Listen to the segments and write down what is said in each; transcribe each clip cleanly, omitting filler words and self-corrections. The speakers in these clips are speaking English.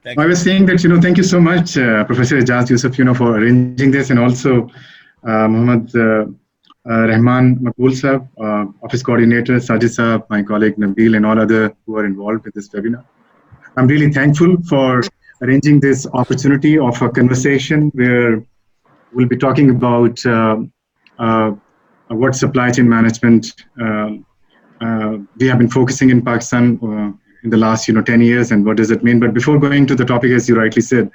Thank you. I was saying that, thank you so much, Professor Ijaz Yusuf, for arranging this, and also Muhammad Rahman Makul Sahab, Office Coordinator, Sajid Sahab, my colleague Nabil, and all other who are involved with this webinar. I'm really thankful for arranging this opportunity of a conversation where we'll be talking about what supply chain management we have been focusing in Pakistan in the last 10 years, and what does it mean. But before going to the topic, as you rightly said,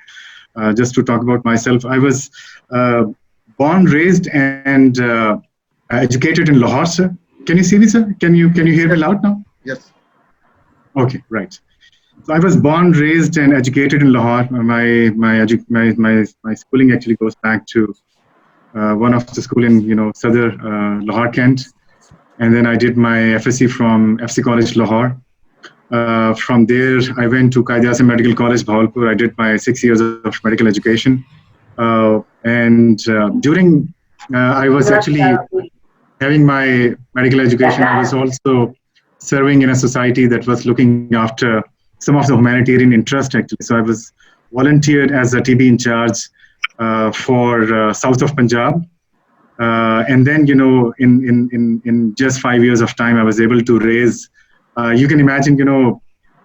just to talk about myself, I was born, raised, and educated in Lahore, sir. Can you see me, sir? Can you hear me loud now? Yes. Okay, right. So I was born, raised, and educated in Lahore. My schooling actually goes back to one of the school in southern Lahore, Kent, and then I did my FSc from FC College Lahore. From there, I went to Qaid Azam Medical College, Bahawalpur. I did my 6 years of medical education, and during I was actually having my medical education. I was also serving in a society that was looking after some of the humanitarian interest, actually. So I was volunteered as a TB in charge for south of Punjab. And then, in just 5 years of time, I was able to raise, you can imagine,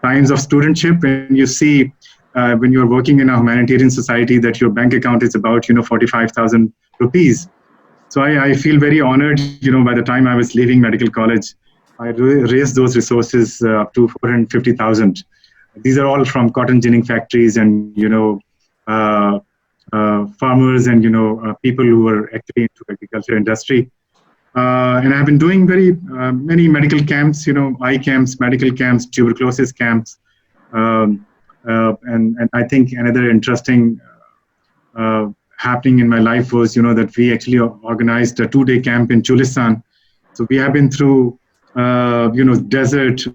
times of studentship, when you see, when you're working in a humanitarian society, that your bank account is about, 45,000 rupees. So I feel very honored, by the time I was leaving medical college, I raised those resources up to 450,000. These are all from cotton ginning factories and, farmers and, people who are actually into agriculture industry. And I've been doing very many medical camps, eye camps, medical camps, tuberculosis camps. And I think another interesting happening in my life was, that we actually organized a 2-day camp in Chulistan. So we have been through, desert,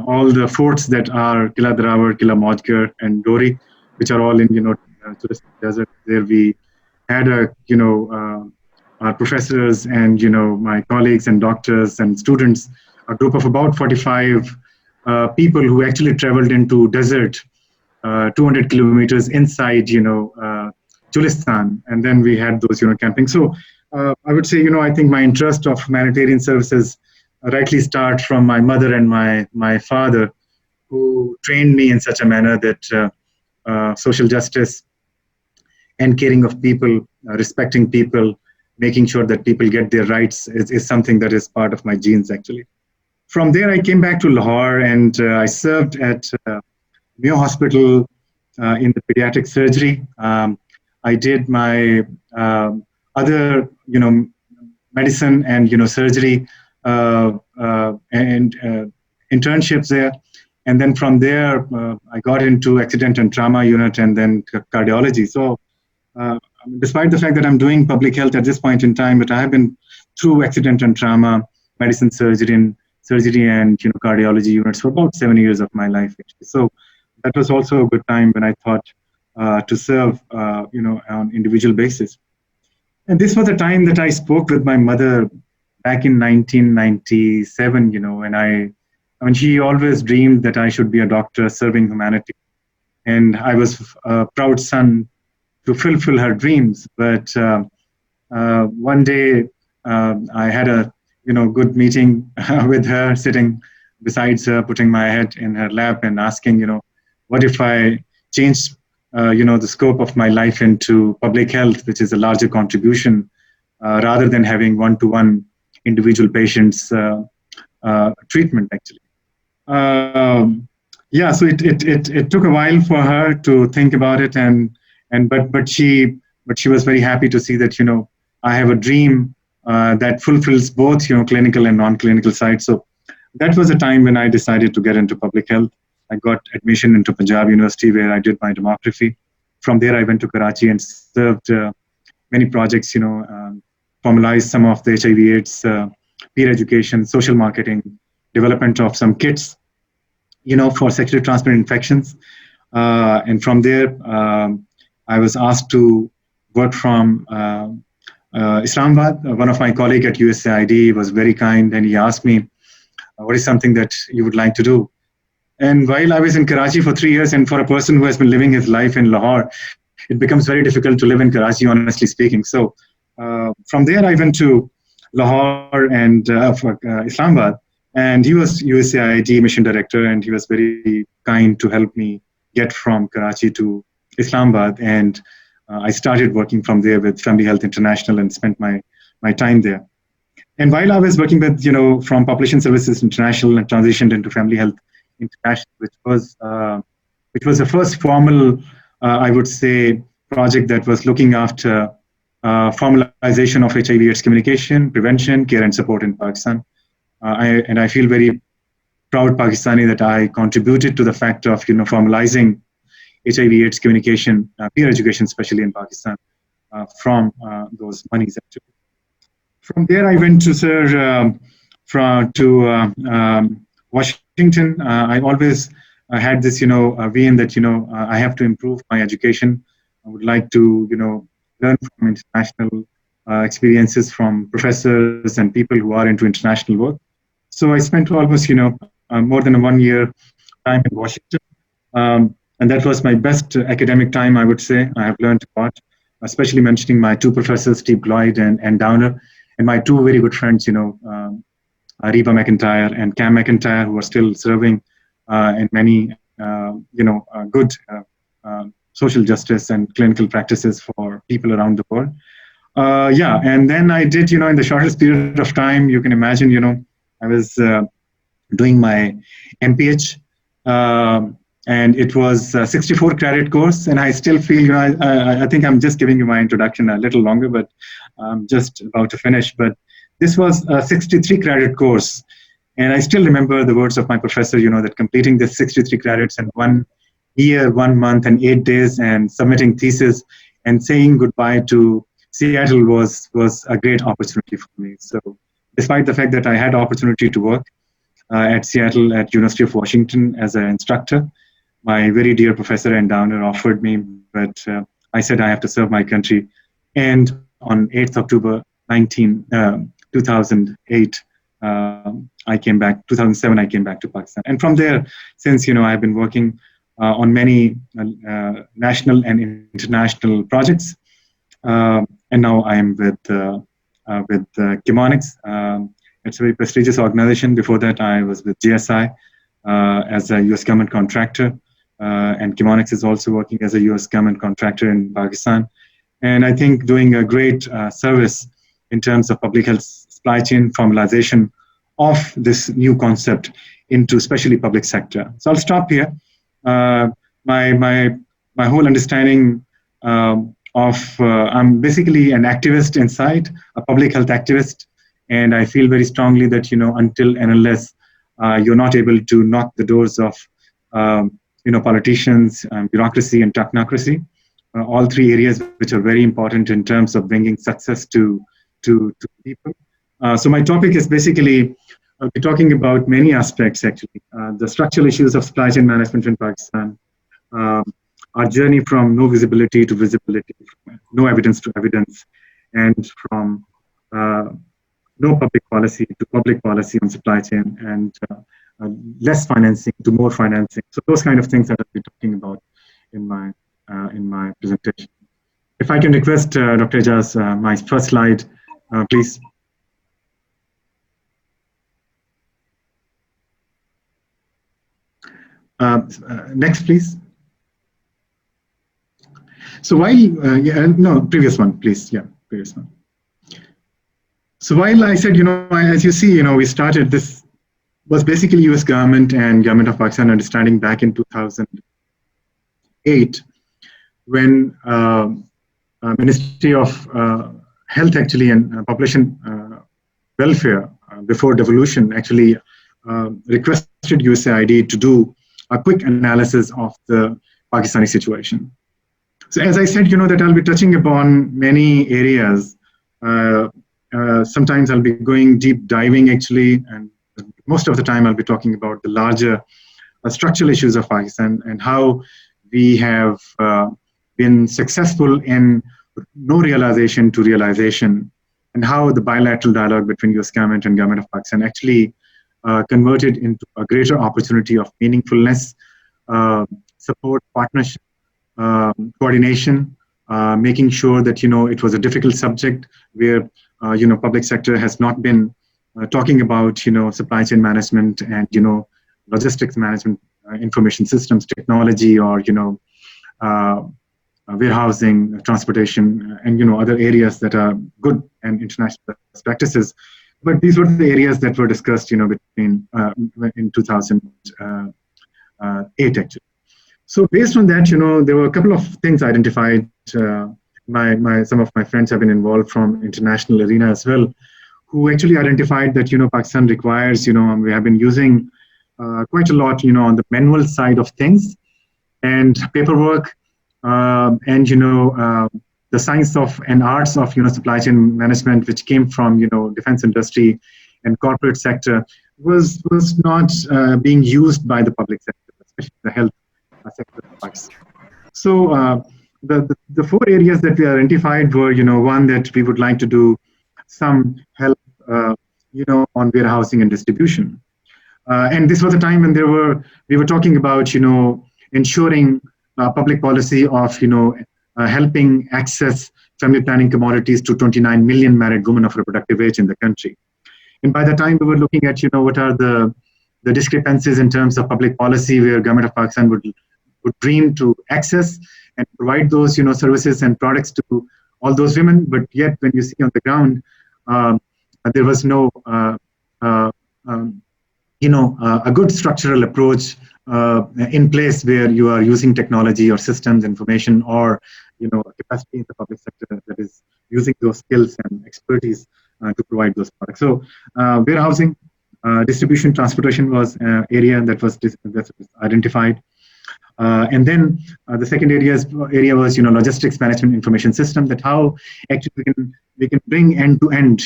all the forts that are Kila Drawar, Kila Maudgar, and Dori, which are all in, Chulistan desert. There we had our professors and, my colleagues and doctors and students, a group of about 45 people who actually traveled into desert, 200 kilometers inside, Chulistan. And then we had those, camping. So I would say, I think my interest of humanitarian services rightly start from my mother and my father, who trained me in such a manner that social justice and caring of people, respecting people, making sure that people get their rights is something that is part of my genes, actually. From there, I came back to Lahore, and I served at Mayo Hospital in the pediatric surgery. I did my other, medicine and, surgery and internships there. And then from there, I got into accident and trauma unit and then cardiology. So despite the fact that I'm doing public health at this point in time, but I have been through accident and trauma, medicine, surgery, and cardiology units for about 7 years of my life, actually. So that was also a good time when I thought to serve, on individual basis. And this was the time that I spoke with my mother back in 1997, and she always dreamed that I should be a doctor serving humanity. And I was a proud son to fulfill her dreams. But one day I had a good meeting with her, sitting beside her, putting my head in her lap and asking, what if I changed the scope of my life into public health, which is a larger contribution, rather than having one-to-one individual patients treatment, actually. So it took a while for her to think about it, but she was very happy to see that I have a dream that fulfills both clinical and non-clinical side. So that was a time when I decided to get into public health. I got admission into Punjab University, where I did my demography. From there, I went to Karachi and served many projects. Formalized some of the HIV/AIDS, peer education, social marketing, development of some kits, for sexually transmitted infections. And from there, I was asked to work from Islamabad. One of my colleagues at USAID was very kind, and he asked me, what is something that you would like to do? And while I was in Karachi for 3 years, and for a person who has been living his life in Lahore, it becomes very difficult to live in Karachi, honestly speaking. So from there, I went to Lahore and Islamabad, and he was USAID mission director, and he was very kind to help me get from Karachi to Islamabad, and I started working from there with Family Health International and spent my time there. And while I was working with, from Population Services International and transitioned into Family Health International, which was the first formal, I would say, project that was looking after formalization of HIV/AIDS communication, prevention, care, and support in Pakistan. I feel very proud Pakistani that I contributed to the fact of formalizing HIV/AIDS communication, peer education, especially in Pakistan, from those monies. Actually, from there I went to Washington. I always had this vein that I have to improve my education. I would like to learn from international experiences from professors and people who are into international work. So I spent almost more than a 1 year time in Washington. And that was my best academic time, I would say. I have learned a lot, especially mentioning my two professors, Steve Lloyd and Downer, and my two very good friends, Reba McIntyre and Cam McIntyre, who are still serving in many, good social justice and clinical practices for people around the world. And then I did, in the shortest period of time, you can imagine, I was doing my MPH. And it was a 64 credit course, and I still feel, I think I'm just giving you my introduction a little longer, but I'm just about to finish. But this was a 63 credit course, and I still remember the words of my professor, that completing this 63 credits in 1 year, 1 month, and 8 days, and submitting thesis and saying goodbye to Seattle was a great opportunity for me. So, despite the fact that I had opportunity to work at Seattle at University of Washington as an instructor, my very dear professor and Downer offered me, but I said I have to serve my country. And on 8th October 2008, I came back. 2007, I came back to Pakistan. And from there, since I've been working on many national and international projects, and now I am with Chemonics. It's a very prestigious organization. Before that, I was with GSI as a U.S. government contractor. And Chemonics is also working as a U.S. government contractor in Pakistan. And I think doing a great service in terms of public health supply chain formalization of this new concept into especially public sector. So I'll stop here. My whole understanding I'm basically an activist inside, a public health activist. And I feel very strongly that, until and unless you're not able to knock the doors of politicians, bureaucracy, and technocracy, all three areas which are very important in terms of bringing success to people. So my topic is basically, I'll be talking about many aspects actually. The structural issues of supply chain management in Pakistan, our journey from no visibility to visibility, from no evidence to evidence, and from no public policy to public policy on supply chain, and less financing to more financing. So those kind of things that I'll be talking about in my presentation. If I can request Dr. Ijaz, my first slide, please. Next, please. So while, previous one, please. Yeah, previous one. So while I said, as you see, we started, this was basically US government and government of Pakistan understanding back in 2008, when Ministry of Health actually and Population Welfare before devolution actually requested USAID to do a quick analysis of the Pakistani situation. So as I said, that I'll be touching upon many areas. Sometimes I'll be going deep diving actually, and most of the time I'll be talking about the larger structural issues of Pakistan and how we have been successful in no realization to realization, and how the bilateral dialogue between US government and government of Pakistan actually converted into a greater opportunity of meaningfulness, support, partnership, coordination, making sure that it was a difficult subject where public sector has not been talking about supply chain management and logistics management, information systems technology, or uh, warehousing, transportation, and other areas that are good and international best practices. But these were the areas that were discussed between in 2008 actually. So based on that, there were a couple of things identified. Some of my friends have been involved from international arena as well, who actually identified that Pakistan requires, we have been using quite a lot on the manual side of things and paperwork, and the science of and arts of supply chain management, which came from defense industry and corporate sector, was not being used by the public sector, especially the health sector of Pakistan. So the four areas that we identified were one, that we would like to do some help on warehousing and distribution, and this was a time when we were talking about ensuring public policy of helping access family planning commodities to 29 million married women of reproductive age in the country. And by the time we were looking at what are the discrepancies in terms of public policy where government of Pakistan would dream to access and provide those services and products to all those women, but yet when you see on the ground, there was no a good structural approach in place where you are using technology or systems, information, or capacity in the public sector that is using those skills and expertise to provide those products. So warehousing, distribution, transportation was an area that was identified. And then the second area was logistics management information system, that how actually we can bring end-to-end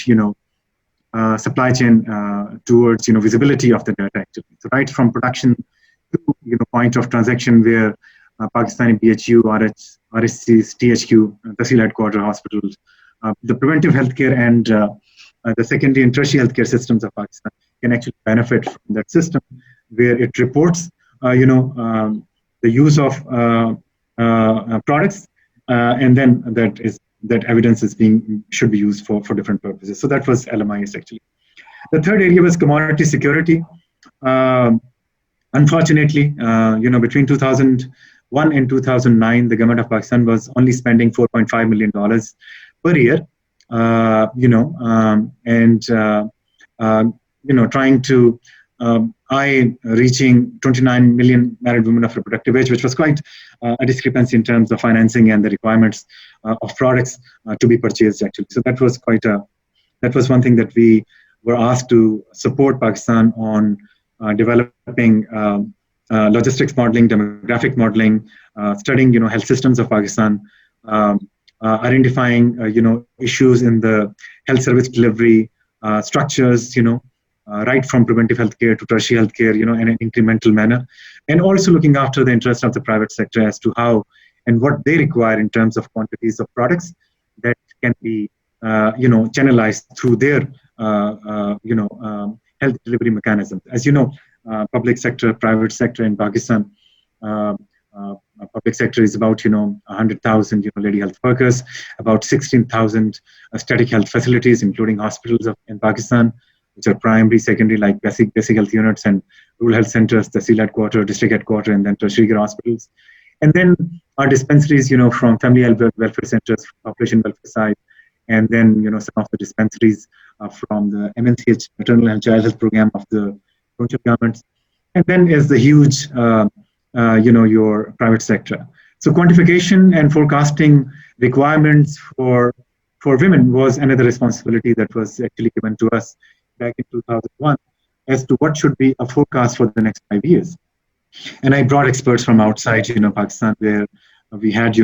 supply chain towards visibility of the data actually. So right from production to point of transaction where Pakistani BHU, RSCs, THQ, Tahsil headquarter hospitals, the preventive healthcare and the secondary and tertiary healthcare systems of Pakistan can actually benefit from that system, where it reports the use of products, and then that evidence should be used for different purposes. So that was LMIS actually. The third area was commodity security. Unfortunately, between 2001 and 2009, the government of Pakistan was only spending $4.5 million per year, trying to reaching 29 million married women of reproductive age, which was quite a discrepancy in terms of financing and the requirements of products to be purchased actually. So that was that was one thing that we were asked to support Pakistan on, developing logistics modeling, demographic modeling, studying health systems of Pakistan, identifying issues in the health service delivery structures, right from preventive healthcare to tertiary healthcare, in an incremental manner, and also looking after the interest of the private sector as to how and what they require in terms of quantities of products that can be, channelized through their, health delivery mechanisms. As you know, public sector, private sector in Pakistan, public sector is about 100,000 lady health workers, about 16,000 static health facilities, including hospitals in Pakistan, which are primary, secondary, like basic health units, and rural health centers, Tahsil headquarter, district headquarter, and then tertiary care hospitals. And then our dispensaries, from family health welfare centers, population welfare side, and then some of the dispensaries from the MNCH, maternal and child health program of the provincial governments, and then is the huge, your private sector. So quantification and forecasting requirements for women was another responsibility that was actually given to us back in 2001 as to what should be a forecast for the next 5 years. And I brought experts from outside, Pakistan, where we had,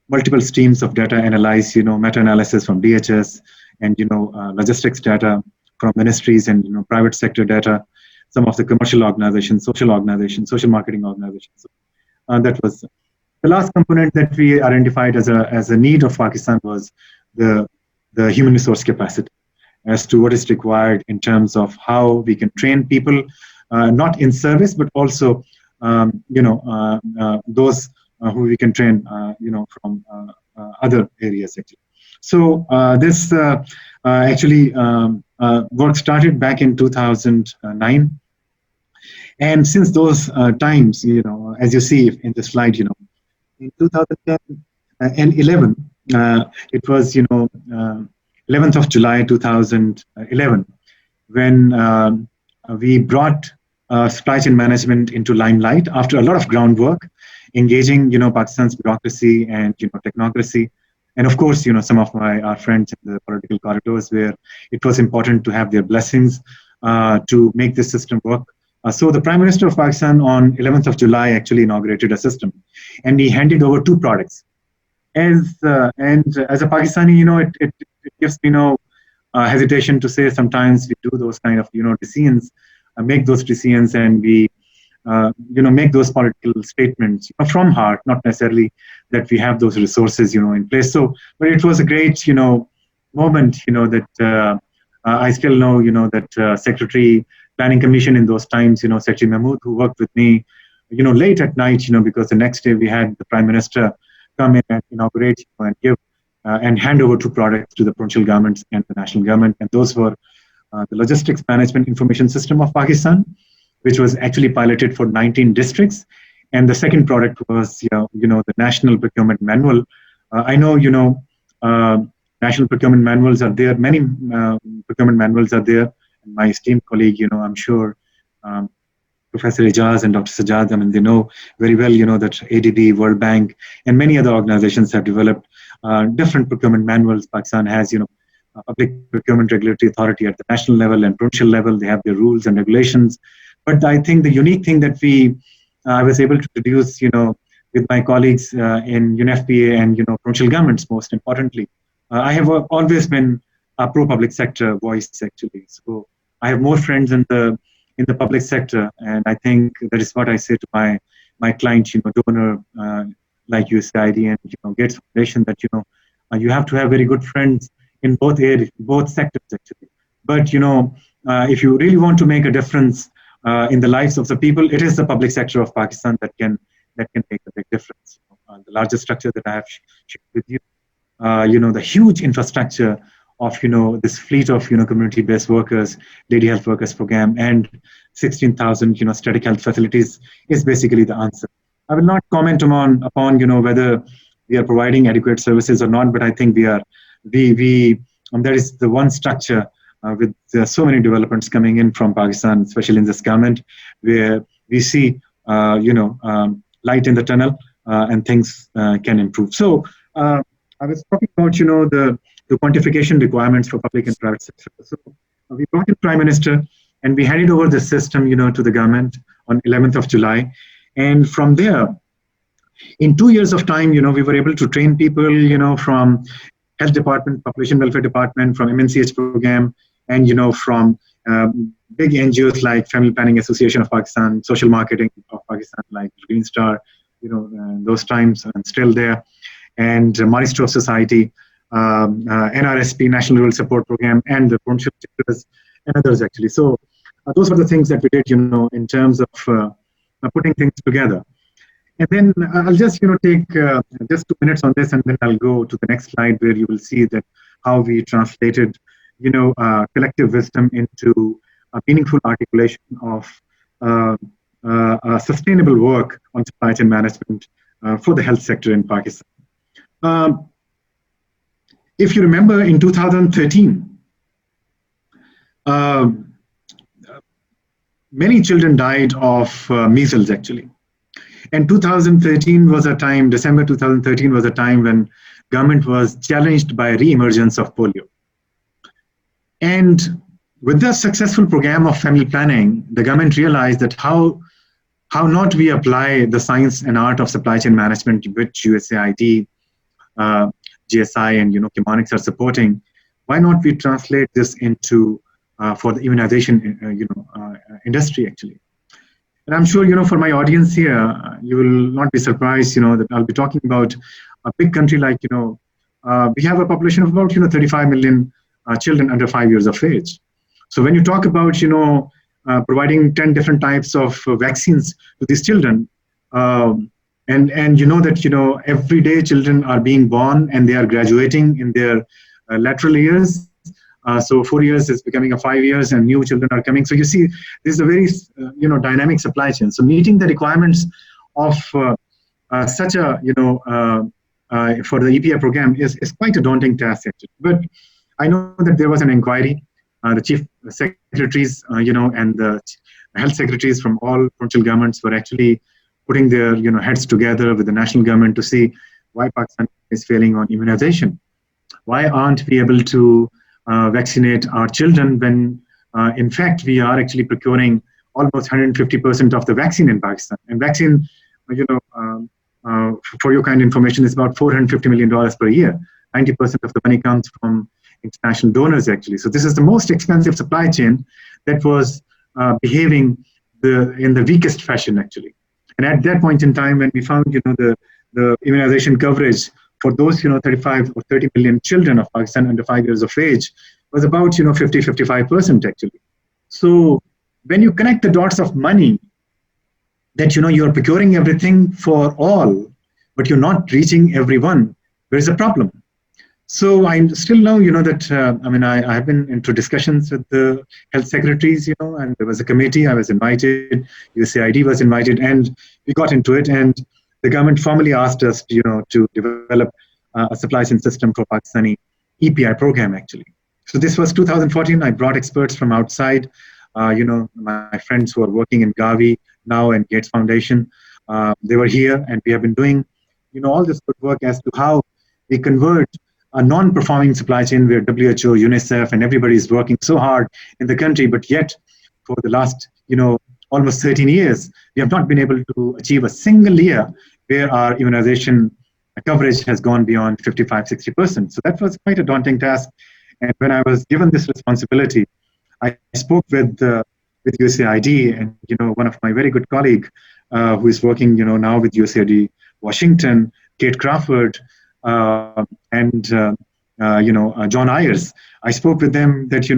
multiple streams of data analyzed, meta-analysis from DHS and, logistics data from ministries and, private sector data, some of the commercial organizations, social marketing organizations. So, that was the last component that we identified as a need of Pakistan was the human resource capacity. as to what is required in terms of how we can train people, not in service, but also, those who we can train, from other areas actually. So this actually work started back in 2009. And since those times, as you see in the slide, in 2010 and 11, it was, 11th of July 2011, when we brought supply chain management into limelight after a lot of groundwork, engaging, Pakistan's bureaucracy and, technocracy. And of course, some of our friends in the political corridors, where it was important to have their blessings to make this system work. So the Prime Minister of Pakistan on 11th of July actually inaugurated a system, and he handed over 2 products. And as a Pakistani, it gives me no hesitation to say sometimes we do those kind of, decisions, make those decisions, and we, make those political statements from heart, not necessarily that we have those resources, in place. So, but it was a great, moment, that I still know, that Secretary Planning Commission in those times, Secretary Mahmood, who worked with me, late at night, because the next day we had the Prime Minister come in and inaugurate and give and hand over 2 products to the provincial governments and the national government. And those were the Logistics Management Information System of Pakistan, which was actually piloted for 19 districts. And the second product was, the National Procurement Manual. I know, national procurement manuals are there. Many procurement manuals are there. And my esteemed colleague, I'm sure, Professor Ijaz and Dr. Sajjad, I mean, they know very well, that ADB, World Bank, and many other organizations have developed different procurement manuals. Pakistan has, a Public Procurement Regulatory Authority at the national level and provincial level. They have their rules and regulations. But I think the unique thing that I was able to produce, with my colleagues in UNFPA and, provincial governments, most importantly, I have always been a pro-public sector voice, actually. So I have more friends in the public sector, and I think that is what I say to my client, donor like USAID and Gates Foundation, that you have to have very good friends in both areas, both sectors actually. But if you really want to make a difference in the lives of the people, it is the public sector of Pakistan that can make a big difference. The largest structure that I have shared with you, the huge infrastructure of this fleet of community-based workers, lady health workers program, and 16,000 static health facilities is basically the answer. I will not comment upon whether we are providing adequate services or not, but I think there is the one structure with so many developments coming in from Pakistan, especially in this government, where we see light in the tunnel and things can improve. So I was talking about the quantification requirements for public and private sector. So we brought in Prime Minister and we handed over the system, to the government on 11th of July. And from there, in 2 years of time, we were able to train people, from Health Department, Population Welfare Department, from MNCH program, and, from big NGOs like Family Planning Association of Pakistan, Social Marketing of Pakistan, like Green Star, those times, and still there, and Maestro Society, NRSP, National Rural Support Program, and the provincial sectors and others actually. So those were the things that we did, in terms of putting things together. And then I'll just, take just 2 minutes on this, and then I'll go to the next slide where you will see that how we translated, collective wisdom into a meaningful articulation of sustainable work on supply chain management for the health sector in Pakistan. If you remember, in 2013, many children died of measles, actually. And 2013 was a time, December 2013 was a time when government was challenged by re-emergence of polio. And with the successful program of family planning, the government realized that how not we apply the science and art of supply chain management, which USAID, GSI, and Chemonics are supporting. Why not we translate this into for the immunization industry actually? And I'm sure for my audience here, you will not be surprised that I'll be talking about a big country like we have a population of about 35 million children under 5 years of age. So when you talk about, providing 10 different types of vaccines to these children, and you know that, every day children are being born and they are graduating in their lateral years. So 4 years is becoming a 5 years, and new children are coming. So you see, this is a very, dynamic supply chain. So meeting the requirements of such a, for the EPI program is quite a daunting task, actually. But I know that there was an inquiry. The chief secretaries, and the health secretaries from all provincial governments were actually putting their, heads together with the national government to see why Pakistan is failing on immunization. Why aren't we able to vaccinate our children when, in fact, we are actually procuring almost 150% of the vaccine in Pakistan? And vaccine, for your kind information, is about $450 million per year. 90% of the money comes from international donors, actually. So this is the most expensive supply chain that was behaving in the weakest fashion, actually. And at that point in time, when we found, the immunization coverage for those, 35 or 30 million children of Pakistan under 5 years of age was about, 50-55%, actually. So when you connect the dots of money, that, you're procuring everything for all, but you're not reaching everyone, there is a problem. So I still know, that, I have been into discussions with the health secretaries, and there was a committee, I was invited, USAID was invited, and we got into it. And the government formally asked us, to develop a supply chain system for Pakistani EPI program, actually. So this was 2014. I brought experts from outside, my friends who are working in Gavi now and Gates Foundation. They were here, and we have been doing, all this good work as to how we convert a non-performing supply chain where WHO, UNICEF, and everybody is working so hard in the country, but yet for the last, almost 13 years, we have not been able to achieve a single year where our immunization coverage has gone beyond 55-60%. So that was quite a daunting task. And when I was given this responsibility, I spoke with USAID, and one of my very good colleague who is working now with USAID Washington, Kate Crawford, and John Ayers. I spoke with them that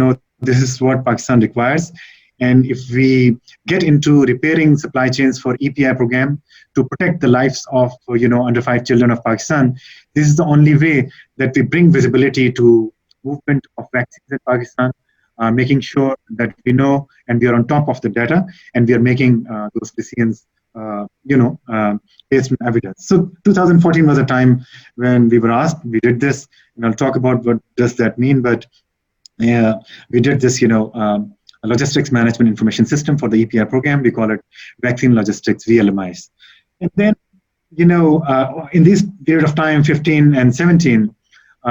this is what Pakistan requires, and if we get into repairing supply chains for EPI program to protect the lives of under 5 children of Pakistan, this is the only way that we bring visibility to movement of vaccines in Pakistan, making sure that we know and we are on top of the data, and we are making those decisions based on evidence. So 2014 was a time when we were asked, we did this, and I'll talk about what does that mean, but we did this, logistics management information system for the EPI program. We call it Vaccine Logistics, LMIS. And then, in this period of time, 15 and 17,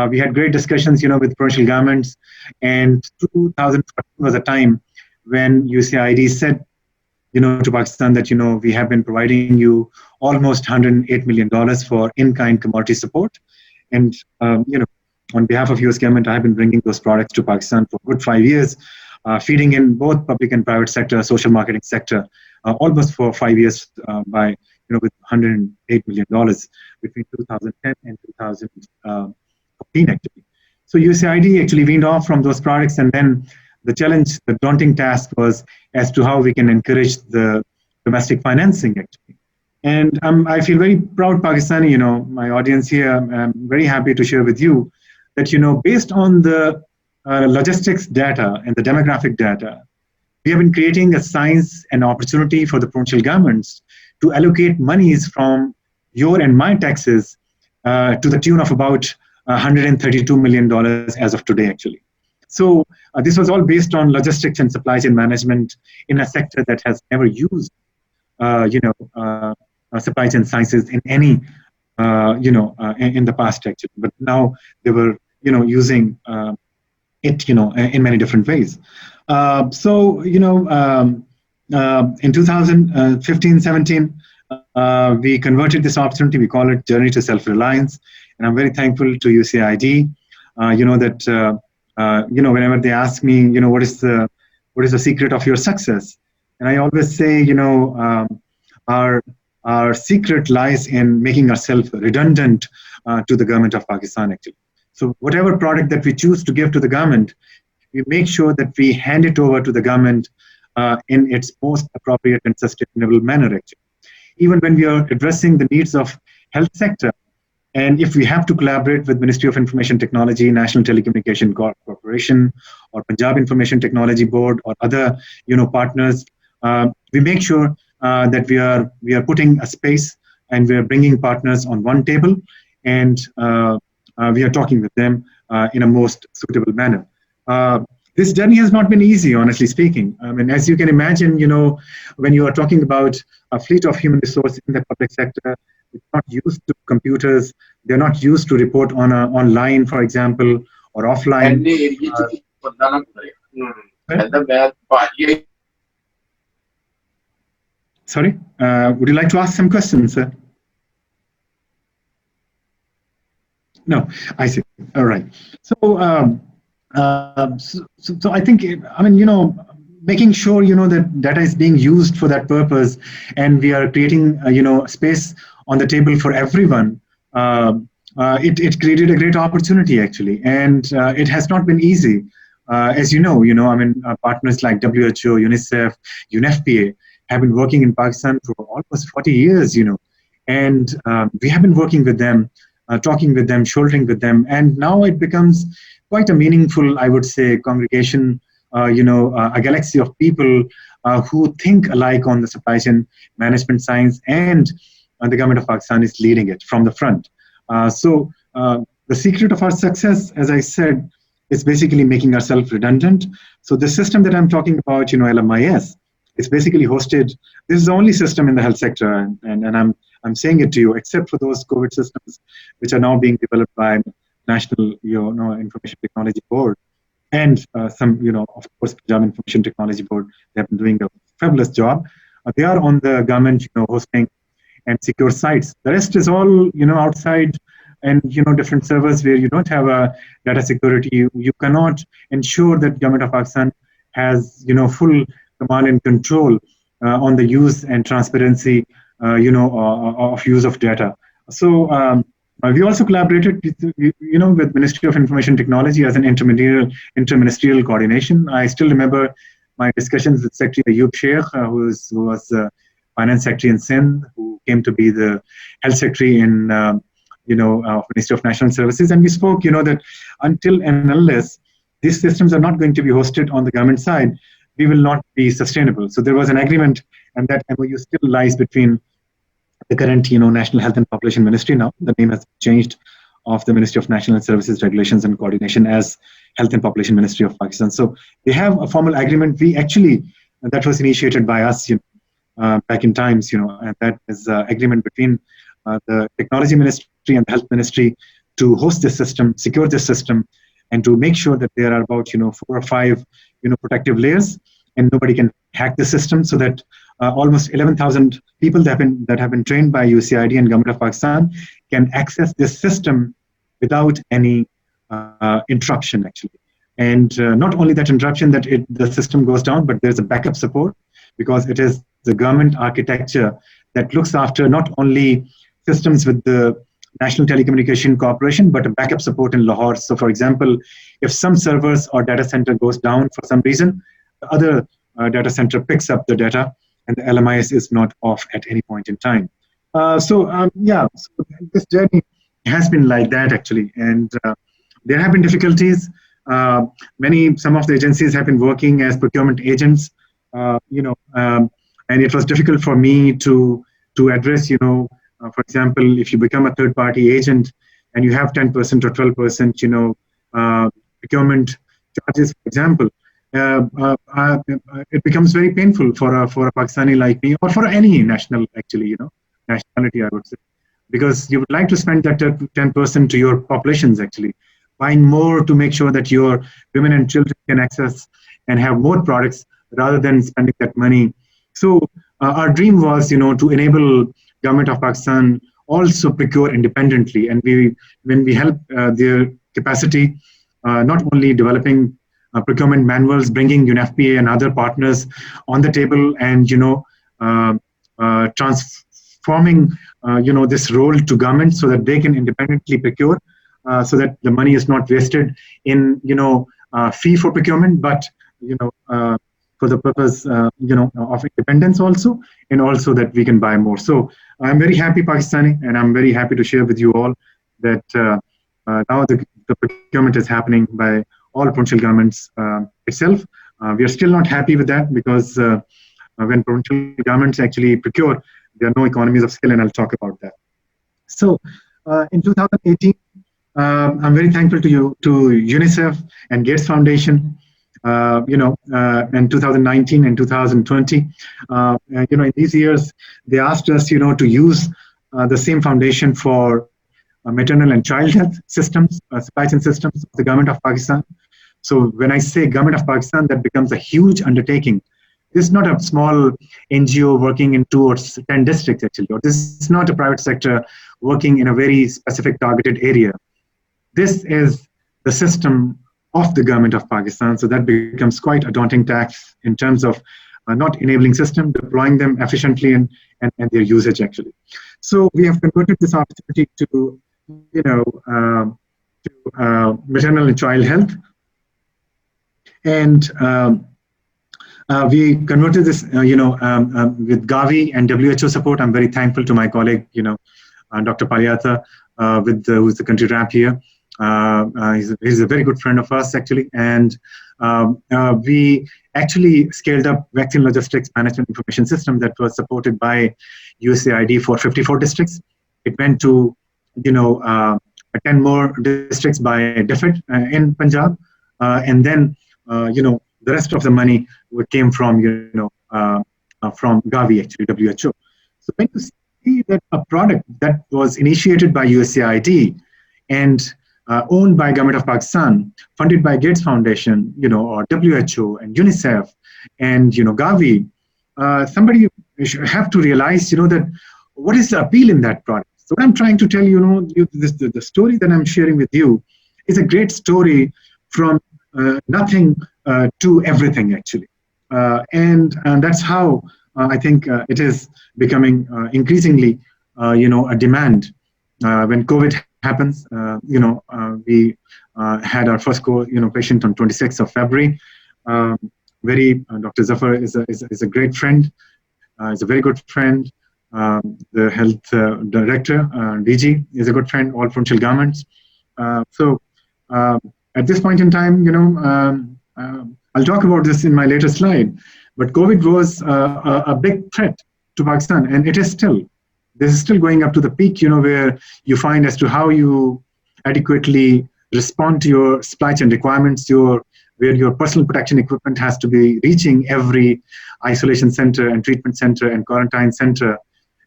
we had great discussions, with provincial governments, and 2014 was a time when USAID said, to Pakistan that, we have been providing you almost $108 million for in-kind commodity support. And, on behalf of US government, I have been bringing those products to Pakistan for a good 5 years, feeding in both public and private sector, social marketing sector, almost for 5 years by, with $108 million between 2010 and 2014, actually. So USAID actually weaned off from those products, and then the challenge, the daunting task was as to how we can encourage the domestic financing, actually. And I feel very proud Pakistani, my audience here, I'm very happy to share with you that, based on the logistics data and the demographic data, we have been creating a science and opportunity for the provincial governments to allocate monies from your and my taxes to the tune of about $132 million as of today, actually. So this was all based on logistics and supply chain management in a sector that has never used, supply chain sciences in any, in the past, actually. But now they were, using it, in many different ways. So, in 2015-17, we converted this opportunity. We call it Journey to Self-Reliance. And I'm very thankful to USAID, that, whenever they ask me, what is the secret of your success? And I always say, our secret lies in making ourselves redundant to the government of Pakistan, actually. So whatever product that we choose to give to the government, we make sure that we hand it over to the government in its most appropriate and sustainable manner, actually. Even when we are addressing the needs of health sector, and if we have to collaborate with Ministry of Information Technology, National Telecommunication Corporation, or Punjab Information Technology Board, or other partners, we make sure that we are putting a space and we are bringing partners on one table, and we are talking with them in a most suitable manner. This journey has not been easy, honestly speaking. I mean, as you can imagine, when you are talking about a fleet of human resource in the public sector, it's not used to computers. They're not used to report on online, for example, or offline. Sorry, would you like to ask some questions, sir? No, I see. All right. So, so I think, I mean, making sure, that data is being used for that purpose, and we are creating, space on the table for everyone. It created a great opportunity, actually, and it has not been easy. As I mean, partners like WHO, UNICEF, UNFPA have been working in Pakistan for almost 40 years, and we have been working with them, talking with them, shouldering with them, and now it becomes quite a meaningful, I would say, congregation, a galaxy of people who think alike on the supply chain management science, and the government of Pakistan is leading it from the front. So the secret of our success, as I said, is basically making ourselves redundant. So the system that I'm talking about, LMIS, is basically hosted. This is the only system in the health sector, and I'm saying it to you, except for those COVID systems, which are now being developed by National Information Technology Board, and some, of course, Punjab Information Technology Board. They have been doing a fabulous job. They are on the government, hosting and secure sites. The rest is all, outside, and different servers where you don't have a data security. You cannot ensure that government of Pakistan has, full command and control on the use and transparency, of use of data. So we also collaborated, with Ministry of Information Technology as an interministerial coordination. I still remember my discussions with Secretary Ayub Sheikh, who was Finance Secretary in Sindh, who came to be the Health Secretary in, Ministry of National Services, and we spoke, that until and unless these systems are not going to be hosted on the government side, we will not be sustainable. So there was an agreement, and that MOU still lies between the current, National Health and Population Ministry now. The name has changed of the Ministry of National Services, Regulations and Coordination as Health and Population Ministry of Pakistan. So they have a formal agreement. We actually, that was initiated by us, back in times, and that is agreement between the Technology Ministry and the Health Ministry to host this system, secure this system, and to make sure that there are about 4 or 5 protective layers, and nobody can hack the system, so that almost 11,000 people that have been trained by UCID and Government of Pakistan can access this system without any interruption, actually. And not only that interruption, that the system goes down, but there's a backup support, because it is the government architecture that looks after not only systems with the National Telecommunication Corporation, but a backup support in Lahore. So, for example, if some servers or data center goes down for some reason, the other data center picks up the data, and the LMIS is not off at any point in time. So this journey has been like that, actually, and there have been difficulties. Some of the agencies have been working as procurement agents, and it was difficult for me to address, for example, if you become a third-party agent and you have 10% or 12%, procurement charges, for example, it becomes very painful for a Pakistani like me, or for any national, actually, nationality, I would say, because you would like to spend that 10% to your populations, actually, buying more to make sure that your women and children can access and have more products rather than spending that money. So our dream was, to enable Government of Pakistan also procure independently, and when we help their capacity, not only developing procurement manuals, bringing UNFPA and other partners on the table, and transforming this role to government so that they can independently procure. so that the money is not wasted in, fee for procurement, but, for the purpose, of independence also, and also that we can buy more. So I'm very happy, Pakistani, and I'm very happy to share with you all that now the procurement is happening by all provincial governments itself. We are still not happy with that because when provincial governments actually procure, there are no economies of scale, and I'll talk about that. So in 2018, I'm very thankful to UNICEF and Gates Foundation. In 2019 and 2020, in these years, they asked us, to use the same foundation for maternal and child health systems, supply chain systems of the government of Pakistan. So when I say government of Pakistan, that becomes a huge undertaking. This is not a small NGO working in 2 or 10 districts, actually, or this is not a private sector working in a very specific targeted area. This is the system of the government of Pakistan. So that becomes quite a daunting task in terms of not enabling system, deploying them efficiently, and their usage, actually. So we have converted this opportunity to, maternal and child health. And we converted this, with Gavi and WHO support. I'm very thankful to my colleague, Dr. Palyata, who's the country rep here. He's a very good friend of us, actually. And we actually scaled up vaccine logistics management information system that was supported by USAID for 54 districts. It went to, 10 more districts by DFID in Punjab. And then, the rest of the money came from, from Gavi, actually, WHO. So when you see that a product that was initiated by USAID and owned by Government of Pakistan, funded by Gates Foundation, or WHO and UNICEF and, Gavi, somebody should have to realize, that what is the appeal in that product. So what I'm trying to tell you, the story that I'm sharing with you is a great story from nothing to everything, actually. And that's how I think it is becoming increasingly, a demand. When COVID happens, we had our first patient on 26th of February. Dr. Zafar is a great friend. Is a very good friend. The health director, DG, is a good friend. All provincial governments. So at this point in time, I'll talk about this in my later slide. But COVID was a big threat to Pakistan, and it is still. This is still going up to the peak, where you find as to how you adequately respond to your supply chain requirements, where your personal protection equipment has to be reaching every isolation center and treatment center and quarantine center,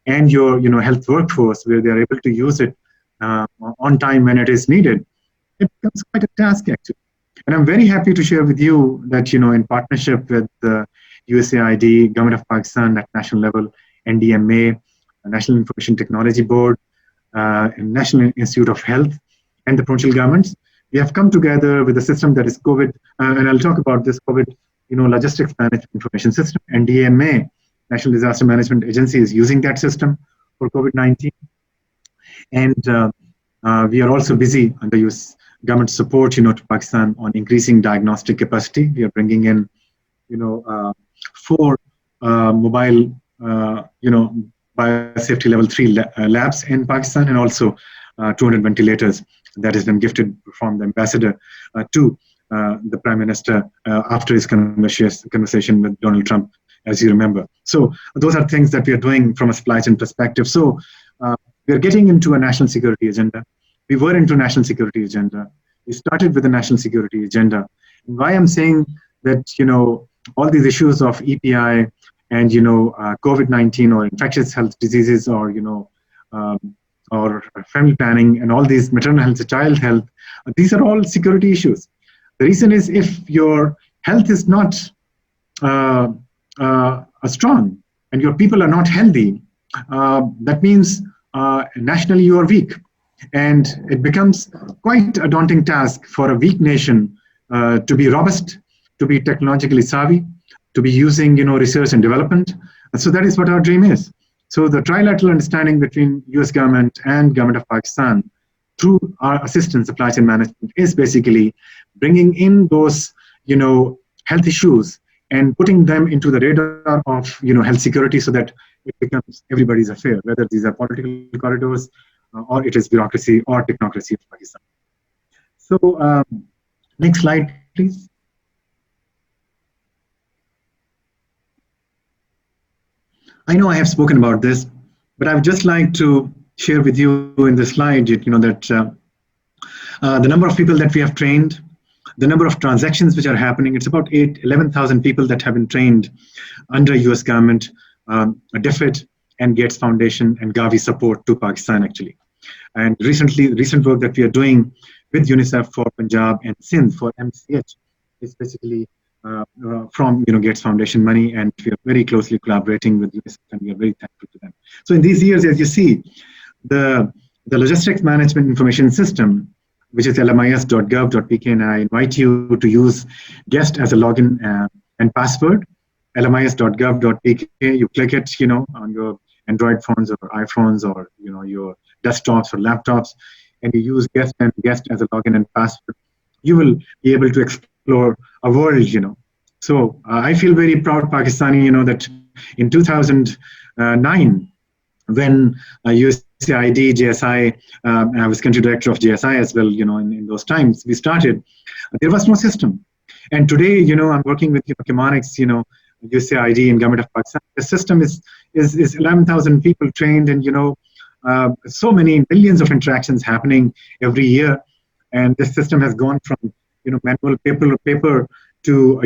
and your health workforce, where they are able to use it on time when it is needed. It becomes quite a task, actually. And I'm very happy to share with you that, in partnership with the USAID, Government of Pakistan at national level, NDMA, National Information Technology Board, and National Institute of Health, and the provincial governments, we have come together with a system that is COVID, and I'll talk about this COVID, logistics management information system. NDMA, National Disaster Management Agency, is using that system for COVID-19. And we are also busy under US government support, to Pakistan on increasing diagnostic capacity. We are bringing in, 4 mobile, biosafety level 3 labs in Pakistan, and also 200 ventilators that has been gifted from the ambassador to the Prime Minister after his conversation with Donald Trump, as you remember. So those are things that we are doing from a supply chain perspective. So we are getting into a national security agenda. We were into national security agenda. We started with a national security agenda. And why I'm saying that, all these issues of EPI and, COVID-19 or infectious health diseases or, or family planning and all these maternal health, child health, these are all security issues. The reason is if your health is not strong and your people are not healthy, that means nationally you are weak. And it becomes quite a daunting task for a weak nation to be robust, to be technologically savvy, to be using, research and development. And so that is what our dream is. So the trilateral understanding between US government and Government of Pakistan through our assistant supply chain management is basically bringing in those, health issues and putting them into the radar of, health security, so that it becomes everybody's affair, whether these are political corridors or it is bureaucracy or technocracy of Pakistan. So next slide, please. I know I have spoken about this, but I would just like to share with you in this slide, that the number of people that we have trained, the number of transactions which are happening, it's about 11,000 people that have been trained under US government, DFID and Gates Foundation and Gavi support to Pakistan actually. And recent work that we are doing with UNICEF for Punjab and Sindh for MCH is basically from Gates Foundation money, and we are very closely collaborating with UNICEF, and we are very thankful to them. So in these years, as you see, the logistics management information system, which is lmis.gov.pk, and I invite you to use guest as a login and password, lmis.gov.pk. You click it, on your Android phones or iPhones or your desktops or laptops, and you use guest as a login and password. You will be able to explore a world, So I feel very proud Pakistani, that in 2009, when USAID, JSI, I was country director of JSI as well, in those times we started, there was no system. And today, I'm working with Chemonics, USAID and government of Pakistan. The system is 11,000 people trained, and so many millions of interactions happening every year. And this system has gone from manual paper to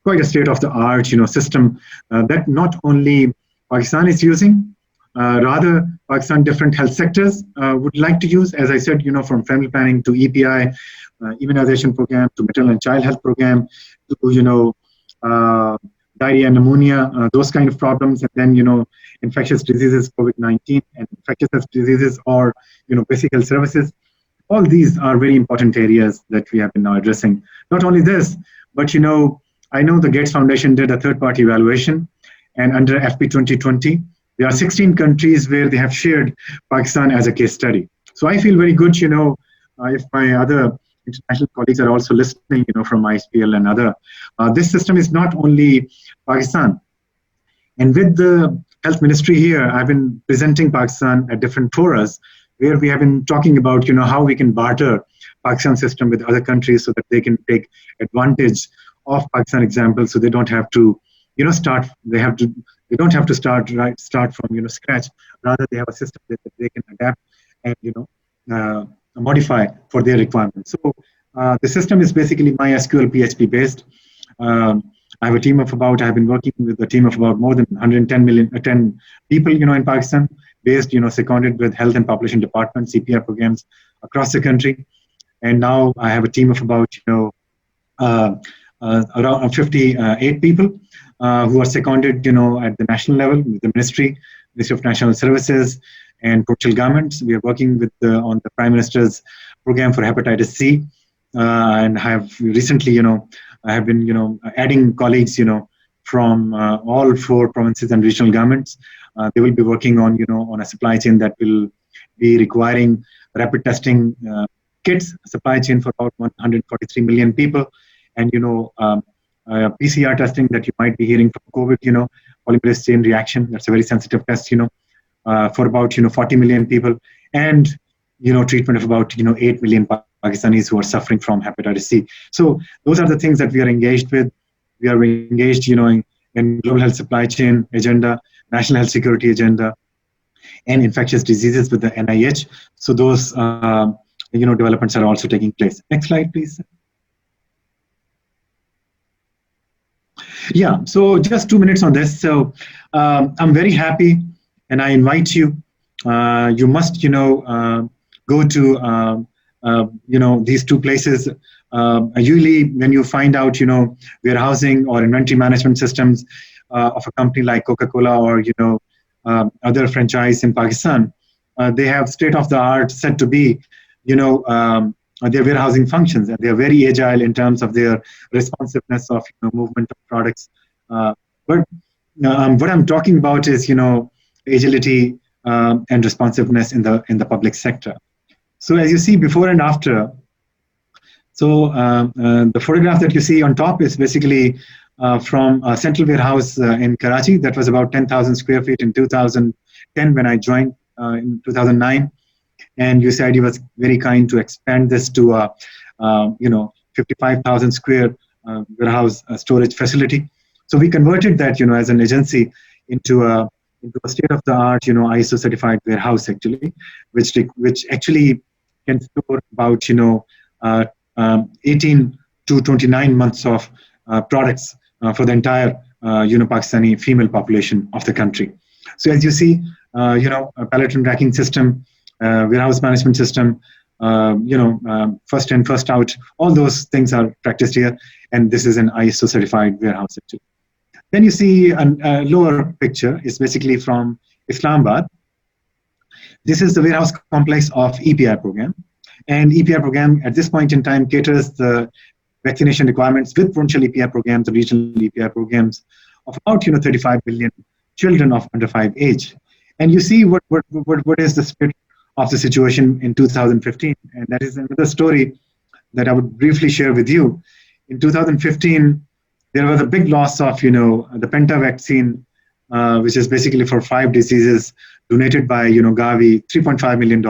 quite a state of the art system that not only Pakistan is using, rather Pakistan different health sectors would like to use, as I said, from family planning to EPI, immunization program to maternal and child health program to diarrhea, pneumonia, those kind of problems, and then infectious diseases, COVID-19, and infectious diseases or basic health services. All these are very important areas that we have been now addressing. Not only this, but I know the Gates Foundation did a third-party evaluation, and under FP 2020, there are 16 countries where they have shared Pakistan as a case study. So I feel very good, if my other international colleagues are also listening, from ISPL and other. This system is not only Pakistan. And with the health ministry here, I've been presenting Pakistan at different forums where we have been talking about, how we can barter Pakistan system with other countries so that they can take advantage of Pakistan example, so they don't have to, start. They don't have to start from scratch. Rather, they have a system that they can adapt and modify for their requirements. So the system is basically MySQL PHP based. I have a team of I have been working with a team of about more than 10 people, in Pakistan, based, seconded with health and population department, CPR programs across the country. And now I have a team of about, around 58 people who are seconded, at the national level, with the Ministry of National Services and provincial governments. We are working with on the Prime Minister's program for hepatitis C, and have recently, I have been, adding colleagues, from all 4 provinces and regional governments. They will be working on, on a supply chain that will be requiring rapid testing kits, supply chain for about 143 million people, and PCR testing that you might be hearing from COVID, polymerase chain reaction. That's a very sensitive test, for about 40 million people, and treatment of about 8 million Pakistanis who are suffering from hepatitis C. So those are the things that we are engaged with. We are engaged, in global health supply chain agenda, national health security agenda, and infectious diseases with the NIH. So those developments are also taking place. Next slide, please. Yeah, so just 2 minutes on this. So I'm very happy, and I invite you. You must, go to these 2 places. Usually, when you find out, warehousing or inventory management systems of a company like Coca-Cola or other franchise in Pakistan, they have state-of-the-art said to be, their warehousing functions, and they are very agile in terms of their responsiveness of movement of products. But what I'm talking about is agility and responsiveness in the public sector. So as you see before and after, so the photograph that you see on top is basically from a central warehouse in Karachi that was about 10,000 square feet in 2010 when I joined in 2009. And USAID was very kind to expand this to a 55,000 square warehouse storage facility. So we converted that, as an agency into a state-of-the-art, ISO certified warehouse actually, which actually can store about 18 to 29 months of products for the entire Pakistani female population of the country. So as you see, a pallet and racking system, warehouse management system, first in, first out, all those things are practiced here, and this is an ISO certified warehouse actually. Then you see a lower picture is basically from Islamabad. This is the warehouse complex of EPI program, and EPI program at this point in time caters the vaccination requirements with provincial EPI programs, the regional EPI programs of about 35 million children of under 5 age. And you see what is the spirit of the situation in 2015, and that is another story that I would briefly share with you. In 2015, there was a big loss of the Penta vaccine, which is basically for 5 diseases, donated by Gavi. $3.5 million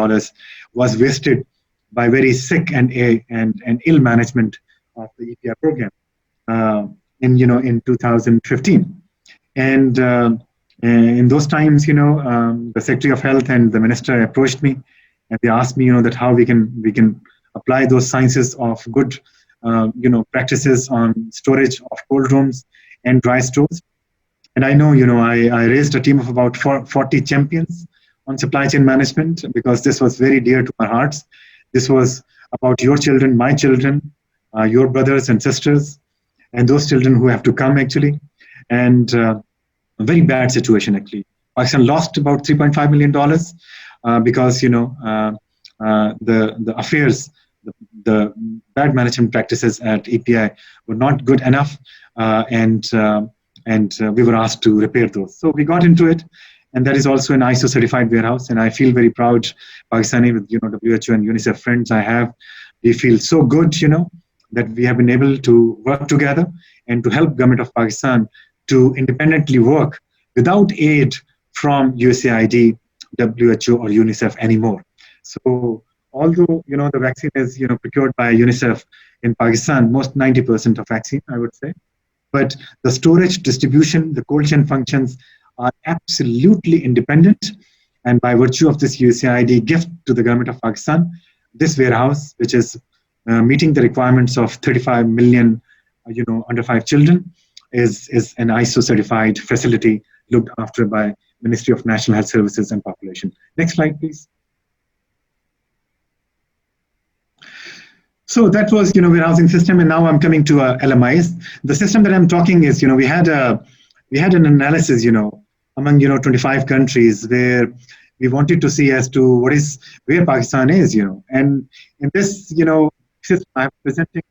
was wasted by very sick and ill management of the EPI program in 2015. And in those times, the Secretary of Health and the Minister approached me, and they asked me, that how we can apply those sciences of good, practices on storage of cold rooms and dry stores. And I know, I raised a team of about 40 champions on supply chain management, because this was very dear to our hearts. This was about your children, my children, your brothers and sisters, and those children who have to come actually. And a very bad situation actually. Pakistan lost about $3.5 million because the affairs, the bad management practices at EPI were not good enough, and we were asked to repair those. So we got into it, and that is also an ISO certified warehouse. And I feel very proud, Pakistani, with WHO and UNICEF friends I have. We feel so good, that we have been able to work together and to help government of Pakistan to independently work without aid from USAID, WHO, or UNICEF anymore. So although the vaccine is procured by UNICEF in Pakistan, most 90% of vaccine, I would say, but the storage, distribution, the cold chain functions are absolutely independent. And by virtue of this USAID gift to the government of Pakistan, this warehouse, which is meeting the requirements of 35 million, under 5 children, is an ISO certified facility looked after by Ministry of National Health Services and Population. Next slide, please. So that was, warehousing system, and now I'm coming to LMIS. The system that I'm talking is, we had an analysis, among 25 countries where we wanted to see as to where Pakistan is, and in this, system I'm presenting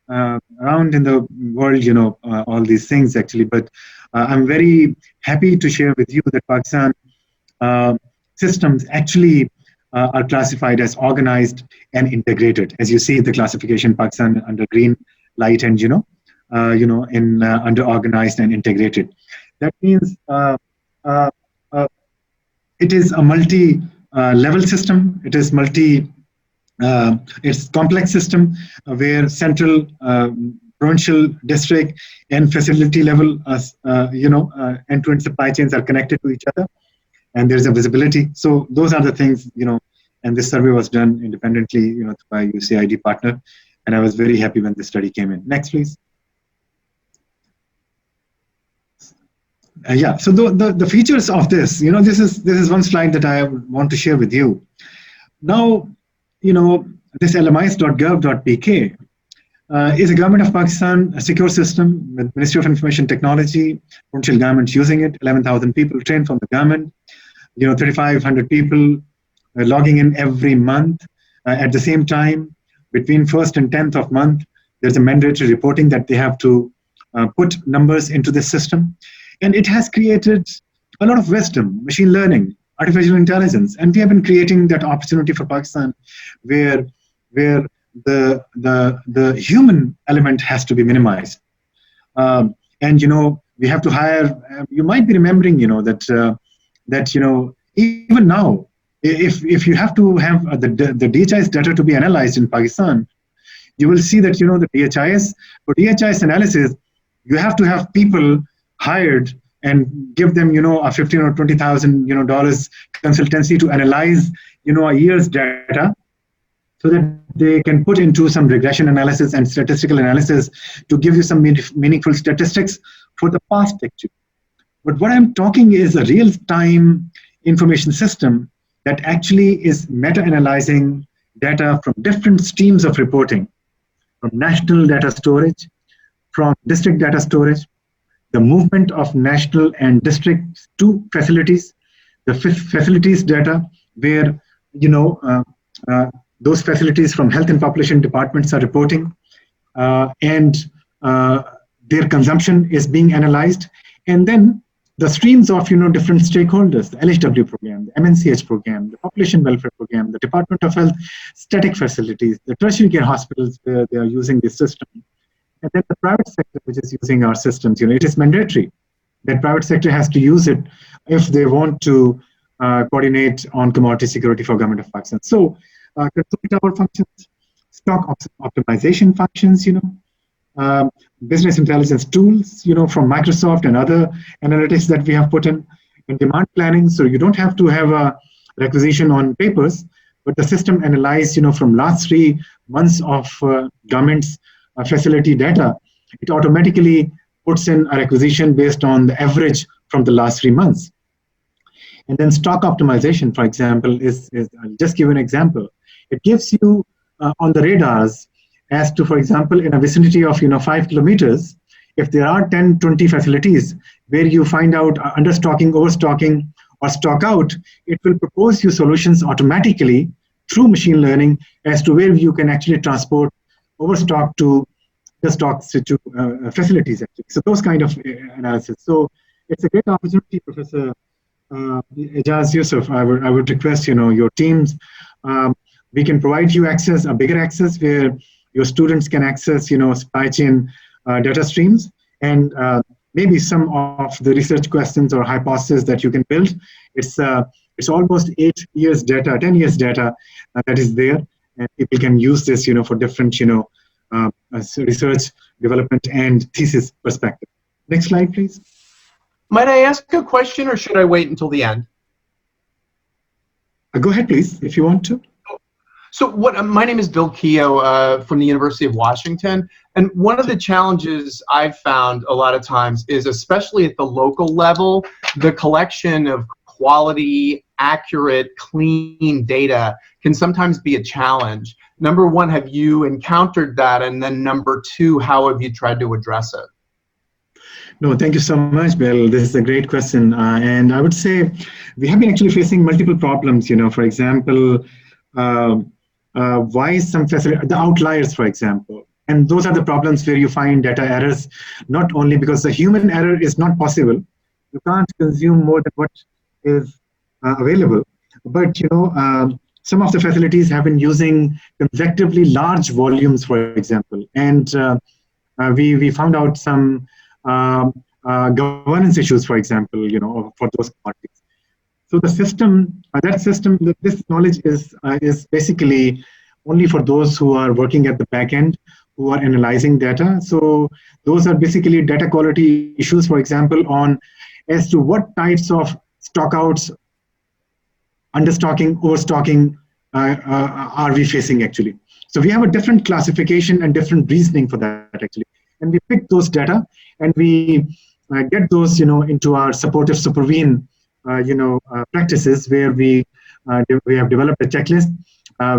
around in the world, all these things actually, but I'm very happy to share with you that Pakistan systems actually are classified as organized and integrated. As you see the classification, Pakistan under green light, and under organized and integrated. That means it is a multi-level system. It is it's complex system where central, provincial, district, and facility level, end-to-end supply chains are connected to each other, and there's a visibility. So those are the things, and this survey was done independently, by USAID partner, and I was very happy when this study came in. Next, please. Yeah, so the features of this, this is one slide that I want to share with you. Now, this LMIS.gov.pk is a government of Pakistan, a secure system with Ministry of Information Technology, provincial government using it, 11,000 people trained from the government, 3,500 people logging in every month. At the same time, between 1st and 10th of month, there's a mandatory reporting that they have to put numbers into the system. And it has created a lot of wisdom, machine learning, artificial intelligence. And we have been creating that opportunity for Pakistan where the human element has to be minimized. And we have to hire. You might be remembering, that even now, if you have to have the DHIS data to be analyzed in Pakistan, you will see that the DHIS for DHIS analysis, you have to have people hired and give them a 15 or $20,000 consultancy to analyze a year's data, so that they can put into some regression analysis and statistical analysis to give you some meaningful statistics for the past actually. But what I'm talking is a real-time information system that actually is meta-analyzing data from different streams of reporting, from national data storage, from district data storage, the movement of national and districts to facilities, the facilities data where those facilities from health and population departments are reporting, and their consumption is being analyzed, and then the streams of different stakeholders, the LHW program, the MNCH program, the population welfare program, the Department of Health static facilities, the tertiary care hospitals where they are using this system, and then the private sector which is using our systems. It is mandatory that private sector has to use it if they want to coordinate on commodity security for government of Pakistan. So control tower functions, stock optimization functions, business intelligence tools, from Microsoft and other analytics that we have put in demand planning. So you don't have to have a requisition on papers, but the system analyzed, from last 3 months of government's facility data, it automatically puts in a requisition based on the average from the last 3 months. And then stock optimization, for example, is I'll just give an example. It gives you on the radars as to, for example, in a vicinity of 5 kilometers, if there are 10, 20 facilities where you find out understocking, overstocking, or stock out, it will propose you solutions automatically through machine learning as to where you can actually transport overstock to the stock facilities actually. So those kind of analysis. So it's a great opportunity, Professor Ijaz Yusuf. I would request your teams. We can provide you access, a bigger access where your students can access supply chain data streams, and maybe some of the research questions or hypotheses that you can build. It's almost 8 years data, 10 years data that is there, and people can use this for different research development and thesis perspective. Next slide, please. Might I ask a question, or should I wait until the end? Go ahead, please, if you want to. So my name is Bill Keogh from the University of Washington, and one of the challenges I've found a lot of times is, especially at the local level, the collection of quality, accurate, clean data can sometimes be a challenge. Number one, have you encountered that? And then number two, how have you tried to address it? No, thank you so much, Bill. This is a great question. And I would say we have been actually facing multiple problems, for example, why some facility, the outliers, for example. And those are the problems where you find data errors, not only because the human error is not possible. You can't consume more than what is available. But, some of the facilities have been using consecutively large volumes, for example. And we found out some governance issues, for example, for those parties. So the system, this knowledge is basically only for those who are working at the back end, who are analyzing data. So those are basically data quality issues, for example, on as to what types of stockouts, understocking, overstocking are we facing actually. So we have a different classification and different reasoning for that actually. And we pick those data and we get those, into our supportive supervene, practices where we have developed a checklist.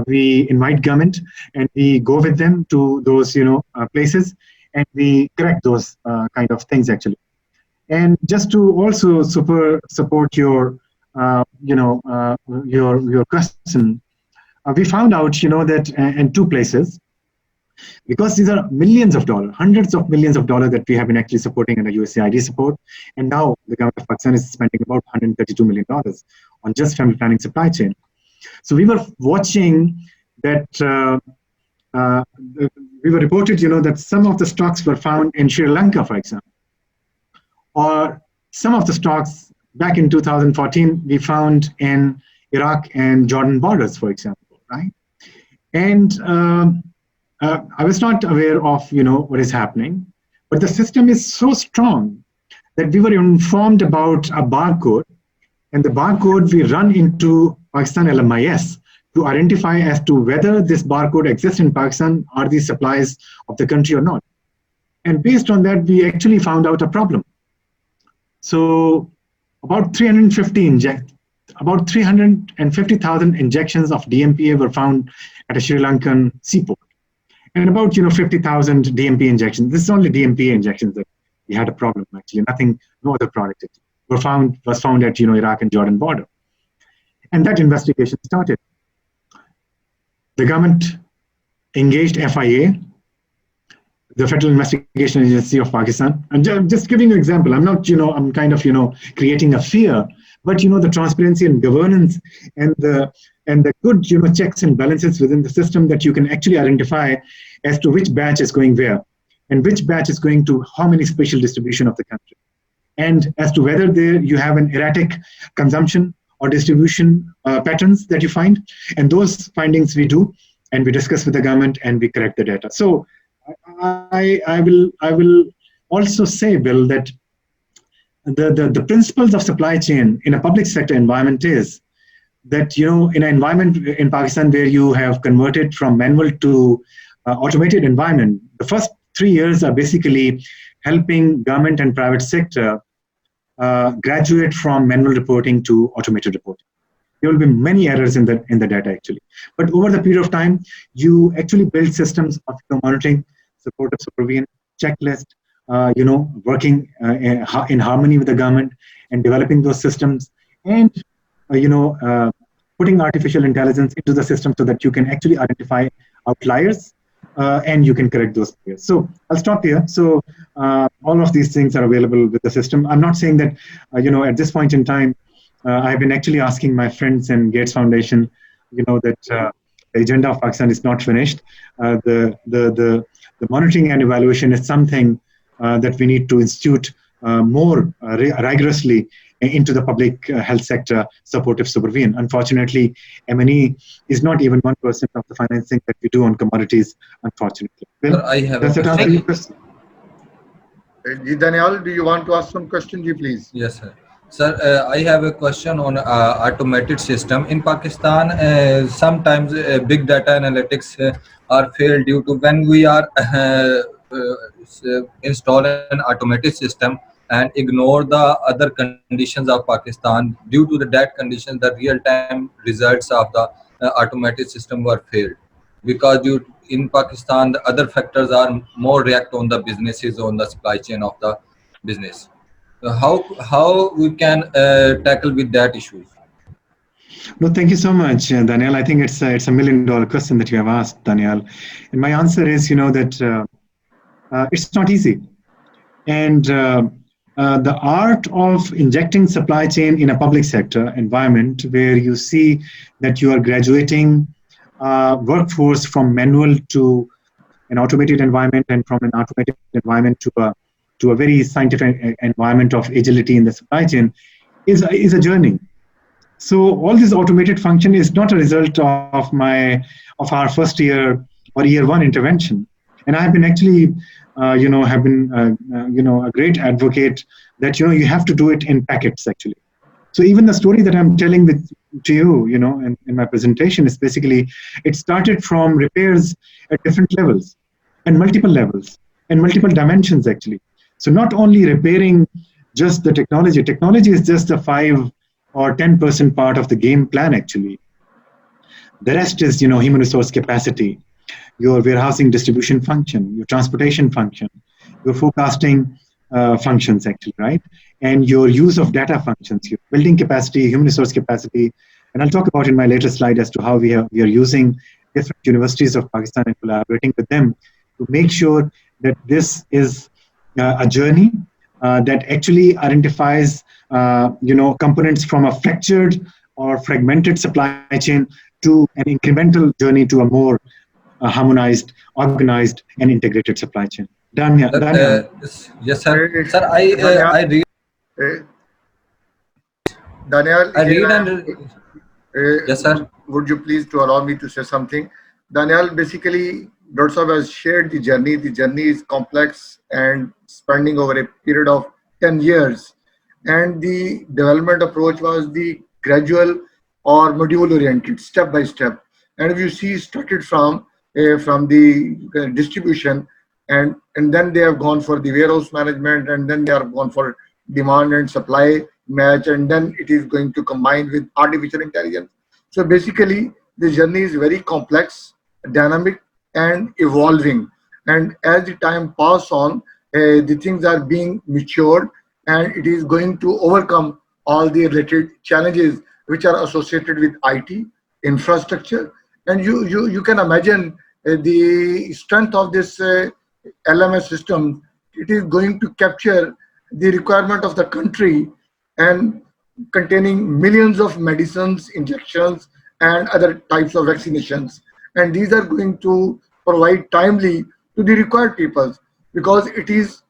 We invite government and we go with them to those, places, and we correct those kind of things actually. And just to also support your, your question, we found out, that in 2 places, Because these are millions of dollars, hundreds of millions of dollars that we have been actually supporting under USAID support. And now the government of Pakistan is spending about $132 million on just family planning supply chain. So we were watching that, we were reported, that some of the stocks were found in Sri Lanka, for example. Or some of the stocks back in 2014, we found in Iraq and Jordan borders, for example, right? And I was not aware of, what is happening, but the system is so strong that we were informed about a barcode, and the barcode we run into Pakistan LMIS to identify as to whether this barcode exists in Pakistan, are these supplies of the country or not. And based on that, we actually found out a problem. So about 350,000 injections of DMPA were found at a Sri Lankan seaport. And about 50,000 DMPA injections. This is only DMPA injections that we had a problem, actually. No other product was found at Iraq and Jordan border. And that investigation started. The government engaged FIA, the Federal Investigation Agency of Pakistan. I'm just giving you an example. I'm not, I'm kind of, creating a fear, but the transparency and governance and the good, checks and balances within the system that you can actually identify as to which batch is going where and which batch is going to how many spatial distribution of the country, and as to whether you have an erratic consumption or distribution patterns that you find. And those findings we do, and we discuss with the government, and we correct the data. So I will also say, Bill, that the principles of supply chain in a public sector environment is that, in an environment in Pakistan where you have converted from manual to automated environment, the first 3 years are basically helping government and private sector graduate from manual reporting to automated reporting. There will be many errors in the data, actually. But over the period of time, you actually build systems of monitoring, supportive supervision, checklist, working in harmony with the government and developing those systems, and putting artificial intelligence into the system so that you can actually identify outliers and you can correct those players. So I'll stop here. So all of these things are available with the system. I'm not saying that, at this point in time, I've been actually asking my friends in Gates Foundation, that the agenda of Pakistan is not finished. The monitoring and evaluation is something that we need to institute more rigorously into the public health sector supportive supervision. Unfortunately, M&E is not even 1% of the financing that we do on commodities, unfortunately. Well, Sir, I have does that answer your question? Daniel, do you want to ask some question, please? Yes, sir. Sir, I have a question on automated system. In Pakistan, sometimes big data analytics are failed due to when we are install an automated system and ignore the other conditions of Pakistan. Due to that condition, the real-time results of the automated system were failed. Because in Pakistan, the other factors are more react on the businesses, on the supply chain of the business. How we can tackle with that issues? No, thank you so much, Daniel. I think it's a $1 million question that you have asked, Daniel. And my answer is, that it's not easy. And the art of injecting supply chain in a public sector environment where you see that you are graduating workforce from manual to an automated environment, and from an automated environment to a very scientific environment of agility in the supply chain is a journey. So all this automated function is not a result of our first year or year one intervention. And I have been actually, a great advocate that, you have to do it in packets, actually. So even the story that I'm telling to you, in my presentation is basically, it started from repairs at different levels and multiple levels and multiple dimensions, actually. So not only repairing just the technology. Technology is just a 5 or 10% part of the game plan, actually. The rest is, human resource capacity, your warehousing distribution function, your transportation function, your forecasting functions, actually, right? And your use of data functions, your building capacity, human resource capacity. And I'll talk about in my later slide as to how we are using different universities of Pakistan and collaborating with them to make sure that this is a journey that actually identifies, components from a fractured or fragmented supply chain to an incremental journey to a more harmonized, organized, and integrated supply chain. Danya, Yes, sir. Sir, Daniel, I read uh, Daniel, I here read I and am. yes, sir. Would you please to allow me to say something? Daniel, basically, Dr. Saab has shared the journey. The journey is complex and spanning over a period of 10 years. And the development approach was the gradual or module oriented, step by step. And if you see, started from the distribution, and then they have gone for the warehouse management, and then they have gone for demand and supply match, and then it is going to combine with artificial intelligence. So basically, the journey is very complex, dynamic, and evolving. And as the time pass on, the things are being matured, and it is going to overcome all the related challenges which are associated with IT infrastructure. And you can imagine the strength of this LMS system. It is going to capture the requirement of the country and containing millions of medicines, injections, and other types of vaccinations. And these are going to provide timely to the required people because it is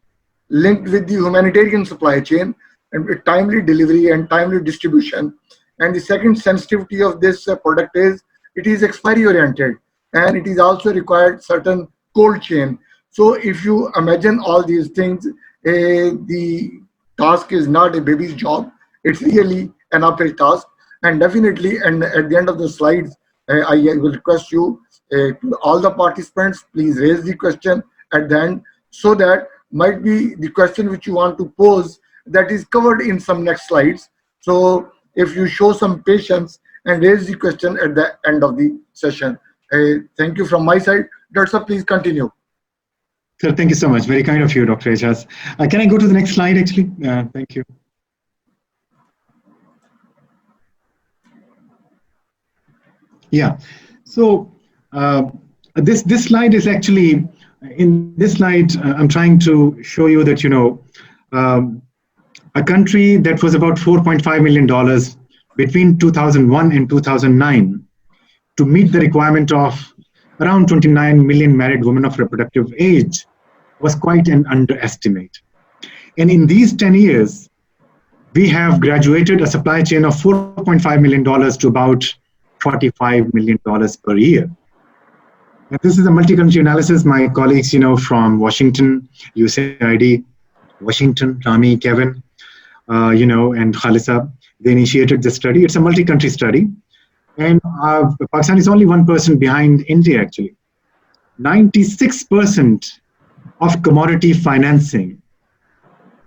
linked with the humanitarian supply chain and with timely delivery and timely distribution. And the second sensitivity of this product is it is expiry oriented and it is also required certain cold chain. So if you imagine all these things, the task is not a baby's job. It's really an uphill task. And definitely, and at the end of the slides, I will request you, to all the participants, please raise the question at the end so that might be the question which you want to pose that is covered in some next slides. So if you show some patience and raise the question at the end of the session. Thank you from my side. Dr. Please continue. Sir, thank you so much. Very kind of you, Dr. Ejaz. Can I go to the next slide, actually? Thank you. Yeah. So this slide is actually, in this slide, I'm trying to show you that, a country that was about $4.5 million between 2001 and 2009 to meet the requirement of around 29 million married women of reproductive age was quite an underestimate. And in these 10 years, we have graduated a supply chain of $4.5 million to about $45 million per year. And this is a multi-country analysis. My colleagues, from Washington, USAID, Washington, Rami, Kevin, and Khalisa, they initiated the study. It's a multi-country study. And Pakistan is only 1% behind India, actually. 96% of commodity financing,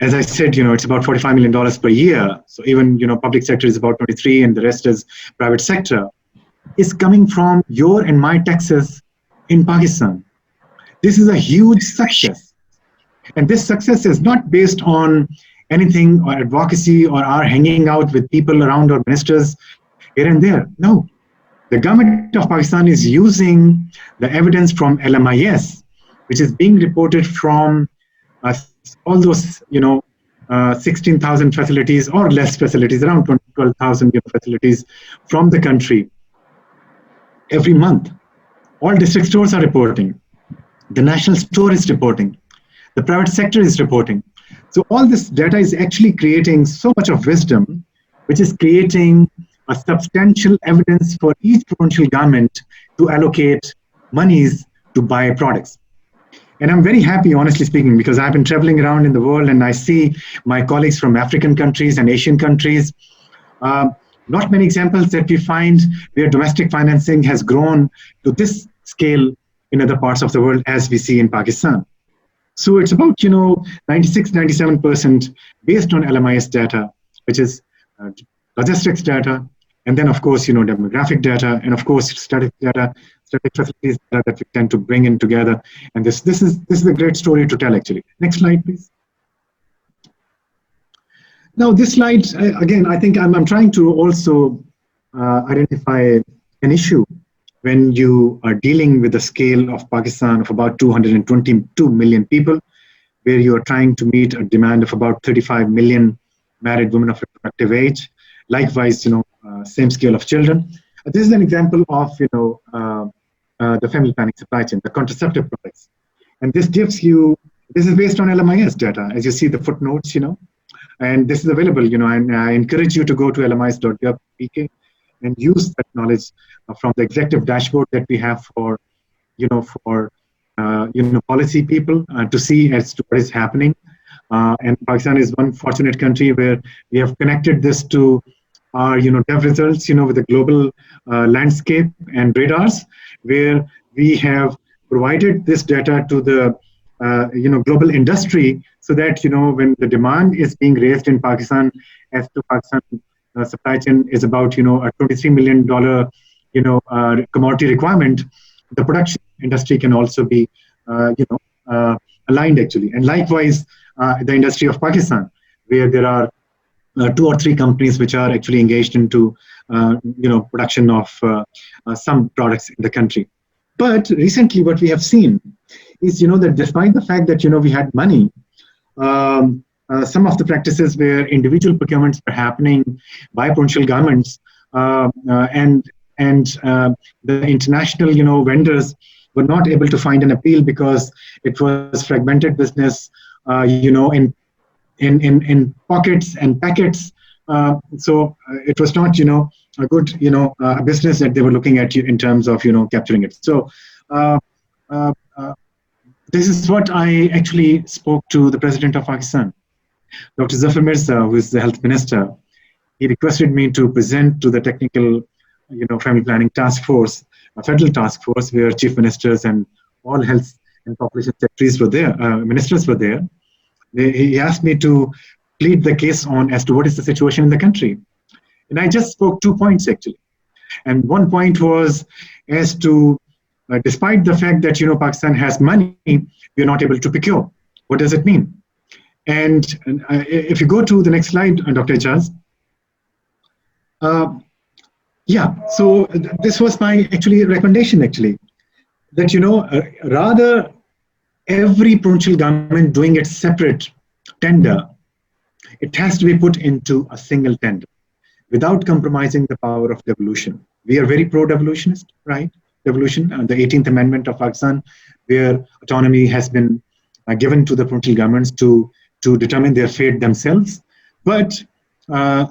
as I said, it's about $45 million per year. So even, public sector is about 23 and the rest is private sector, is coming from your and my taxes in Pakistan. This is a huge success. And this success is not based on anything or advocacy or our hanging out with people around our ministers here and there. No. The government of Pakistan is using the evidence from LMIS, which is being reported from all those, 16,000 facilities or less facilities, around 12,000 facilities from the country every month. All district stores are reporting. The national store is reporting. The private sector is reporting. So all this data is actually creating so much of wisdom, which is creating a substantial evidence for each provincial government to allocate monies to buy products. And I'm very happy, honestly speaking, because I've been traveling around in the world and I see my colleagues from African countries and Asian countries. Not many examples that we find where domestic financing has grown to this scale in other parts of the world as we see in Pakistan. So it's about, 96, 97% based on LMIS data, which is logistics data, and then of course, demographic data, and of course, static data, static facilities data that we tend to bring in together. And this is a great story to tell, actually. Next slide, please. Now, this slide, again, I think I'm trying to also identify an issue when you are dealing with the scale of Pakistan of about 222 million people, where you are trying to meet a demand of about 35 million married women of reproductive age. Likewise, same scale of children. This is an example of, the family planning supply chain, the contraceptive products. And this gives you, this is based on LMIS data, as you see the footnotes, and this is available, and I encourage you to go to lmis.gov.pk and use that knowledge from the executive dashboard that we have for policy people to see as to what is happening. And Pakistan is one fortunate country where we have connected this to our dev results, with the global landscape and radars, where we have provided this data to the global industry, so that when the demand is being raised in Pakistan as to Pakistan supply chain is about a $23 million commodity requirement, the production industry can also be aligned actually. And likewise, the industry of Pakistan, where there are 2 or 3 companies which are actually engaged into production of some products in the country. But recently what we have seen is that despite the fact that we had money, some of the practices where individual procurements are happening by provincial governments and the international vendors were not able to find an appeal because it was fragmented business in pockets and packets. So it was not a good business that they were looking at in terms of capturing it. So this is what I actually spoke to the President of Pakistan, Dr. Zafar Mirza, who is the health minister. He requested me to present to the technical family planning task force, a federal task force, where chief ministers and all health and population secretaries were there, ministers were there. He asked me to plead the case on as to what is the situation in the country. And I just spoke 2 points actually. And one point was as to, despite the fact that Pakistan has money, we are not able to procure. What does it mean? And if you go to the next slide, Dr. Ijaz. So this was my recommendation that rather every provincial government doing its separate tender, it has to be put into a single tender without compromising the power of devolution. We are very pro-devolutionist, right? Devolution, the 18th Amendment of Pakistan, where autonomy has been given to the provincial governments to determine their fate themselves. But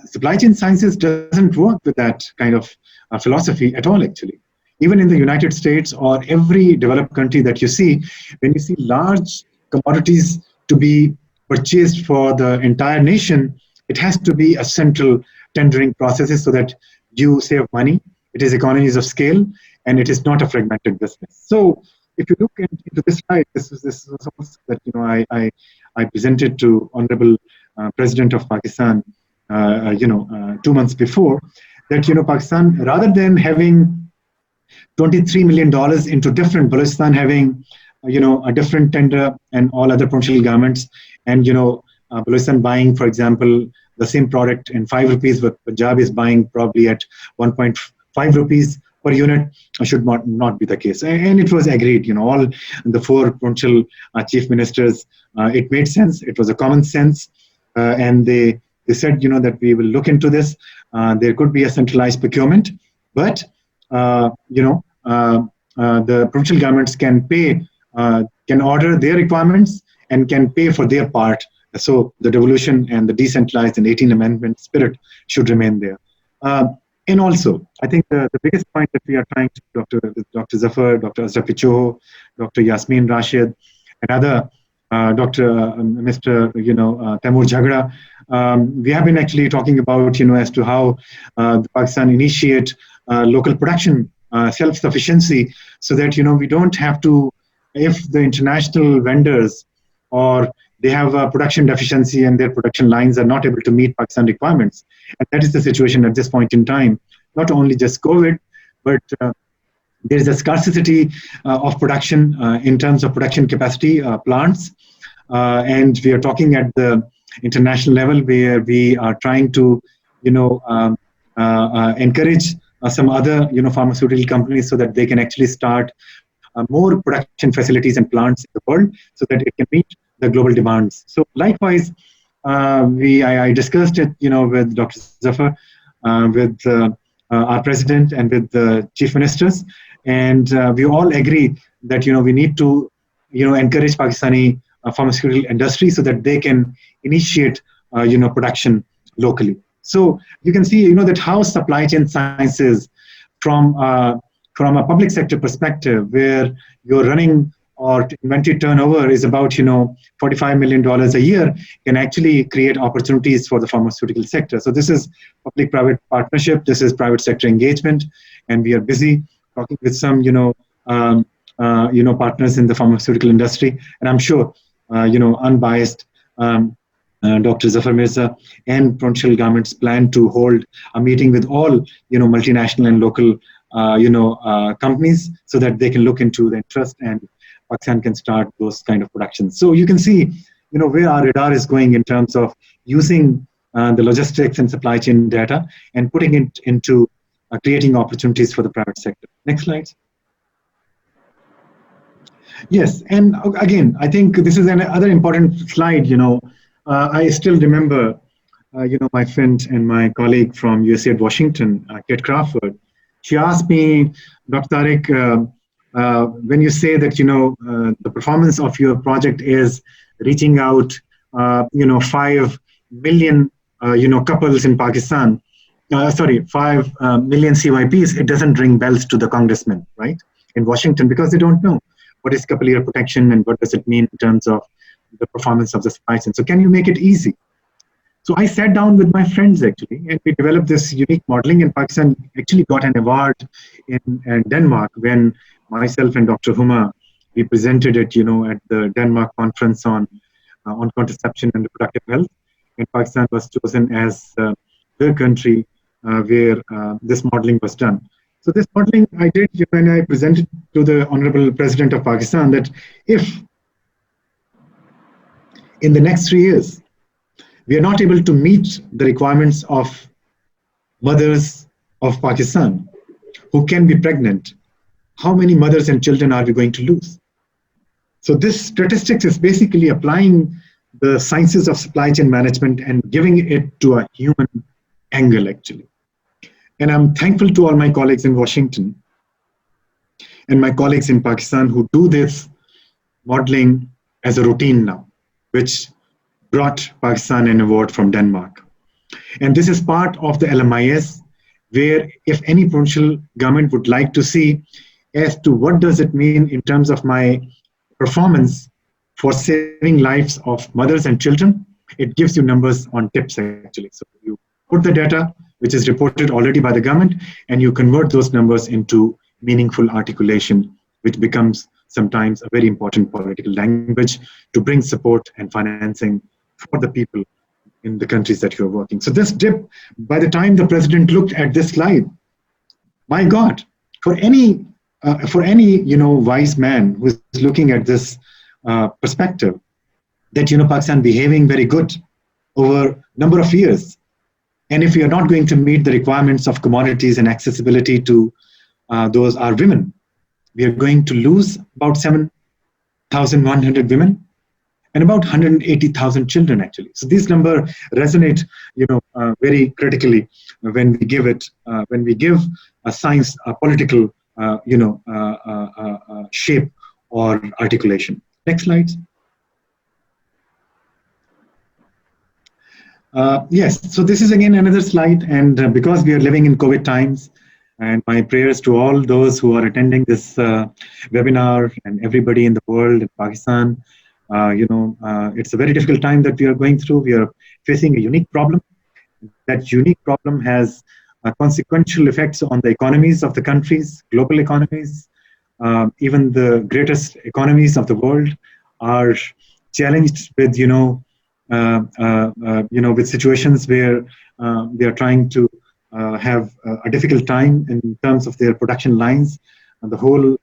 supply chain sciences doesn't work with that kind of philosophy at all, actually. Even in the United States or every developed country that you see, when you see large commodities to be purchased for the entire nation, it has to be a central tendering process so that you save money. It is economies of scale, and it is not a fragmented business. So if you look into this slide, this was also that I presented to Honorable President of Pakistan 2 months before, that Pakistan, rather than having $23 million into different, Balochistan having a different tender and all other provincial governments, and Balochistan buying, for example, the same product in 5 rupees, but Punjab is buying probably at 1.5 rupees per unit, should not be the case. And it was agreed, all the 4 provincial chief ministers, it made sense, it was a common sense, and they said, that we will look into this. There could be a centralized procurement, but the provincial governments can pay, can order their requirements and can pay for their part. So the devolution and the decentralized and 18th Amendment spirit should remain there. And also, I think the biggest point that we are trying to, Dr. Zafar, Dr. Ashraf Choho, Dr. Yasmin Rashid, and other Mr. Taimur Jhagra, we have been actually talking about, as to how Pakistan initiate local production self-sufficiency, so that, we don't have to, if the international vendors or they have a production deficiency and their production lines are not able to meet Pakistan requirements. And that is the situation at this point in time, not only just COVID, but there is a scarcity of production in terms of production capacity plants. And we are talking at the international level where we are trying to, encourage some other, pharmaceutical companies so that they can actually start more production facilities and plants in the world so that it can meet the global demands. So likewise, I discussed it, with Dr. Zafar, with our president and with the chief ministers, and we all agree that we need to encourage Pakistani pharmaceutical industry so that they can initiate production locally. So you can see that how supply chain sciences from a public sector perspective, where you're running or inventory turnover is about $45 million a year, can actually create opportunities for the pharmaceutical sector. So this is public-private partnership. This is private sector engagement, and we are busy talking with some partners in the pharmaceutical industry. And I'm sure unbiased Dr. Zafar Mirza and provincial governments plan to hold a meeting with all multinational and local companies so that they can look into the interest and Pakistan can start those kind of productions. So you can see, where our radar is going in terms of using the logistics and supply chain data and putting it into creating opportunities for the private sector. Next slide. Yes, and again, I think this is another important slide. I still remember, my friend and my colleague from USA at Washington, Kate Crawford. She asked me, Dr. Tariq, when you say that the performance of your project is reaching out 5 million couples in Pakistan, 5 million CYPs, it doesn't ring bells to the congressmen, right, in Washington, because they don't know what is couple year protection and what does it mean in terms of the performance of the supply chain. So can you make it easy? So I sat down with my friends actually, and we developed this unique modeling. And Pakistan actually got an award in Denmark when myself and Dr. Huma, we presented it, at the Denmark conference on contraception and reproductive health. And Pakistan was chosen as the country where this modeling was done. So this modeling I did, and I presented to the Honorable President of Pakistan that if in the next 3 years, we are not able to meet the requirements of mothers of Pakistan who can be pregnant, how many mothers and children are we going to lose? So this statistics is basically applying the sciences of supply chain management and giving it to a human angle actually. And I'm thankful to all my colleagues in Washington and my colleagues in Pakistan who do this modeling as a routine now, which brought Pakistan an award from Denmark. And this is part of the LMIS, where if any provincial government would like to see as to what does it mean in terms of my performance for saving lives of mothers and children, it gives you numbers on tips actually. So you put the data, which is reported already by the government, and you convert those numbers into meaningful articulation, which becomes sometimes a very important political language to bring support and financing for the people in the countries that you're working. So this dip, by the time the president looked at this slide, my God, for any wise man who is looking at this perspective, that Pakistan behaving very good over a number of years, and if we are not going to meet the requirements of commodities and accessibility to those are women, we are going to lose about 7,100 women and about 180,000 children actually. So these numbers resonate, very critically when we give it, when we give a science, a political, shape or articulation. Next slide. Yes, so this is again another slide, and because we are living in COVID times, and my prayers to all those who are attending this webinar and everybody in the world, in Pakistan. It's a very difficult time that we are going through. We are facing a unique problem. That unique problem has consequential effects on the economies of the countries, global economies. Even the greatest economies of the world are challenged with, with situations where they are trying to have a difficult time in terms of their production lines. And the whole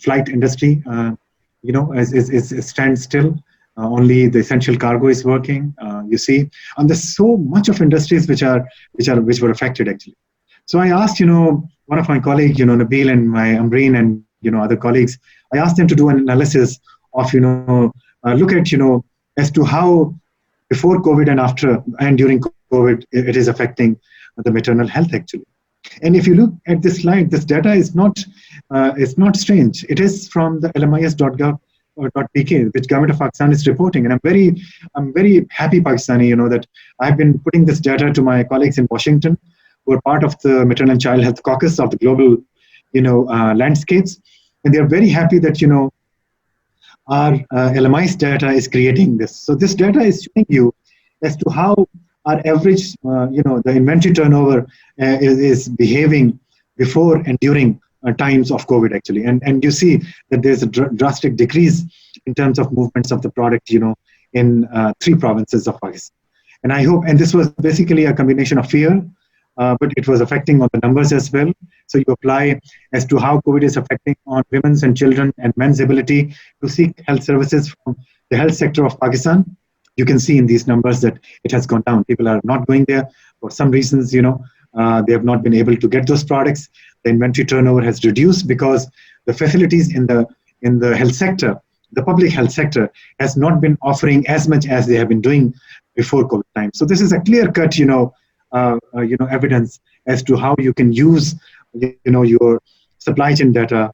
flight industry, is stands still. Only the essential cargo is working. You see, and there's so much of industries which were affected actually. So I asked, one of my colleagues, Nabil and my Amreen and, other colleagues, I asked them to do an analysis of, look at, as to how before COVID and after and during COVID, it is affecting the maternal health actually. And if you look at this slide, this data is not strange. It is from the LMIS.gov.pk, which government of Pakistan is reporting. And I'm very happy Pakistani, that I've been putting this data to my colleagues in Washington, who are part of the Maternal and Child Health Caucus of the global, landscapes, and they are very happy that our LMIS data is creating this. So this data is showing you as to how our average, the inventory turnover is behaving before and during times of COVID actually. And you see that there's a drastic decrease in terms of movements of the product, in 3 provinces of Pakistan. And I hope, and this was basically a combination of fear, but it was affecting on the numbers as well. So you apply as to how COVID is affecting on women's and children and men's ability to seek health services from the health sector of Pakistan. You can see in these numbers that it has gone down. People are not going there for some reasons, they have not been able to get those products. The inventory turnover has reduced because the facilities in the health sector, the public health sector, has not been offering as much as they have been doing before COVID time. So this is a clear-cut, evidence as to how you can use, your supply chain data,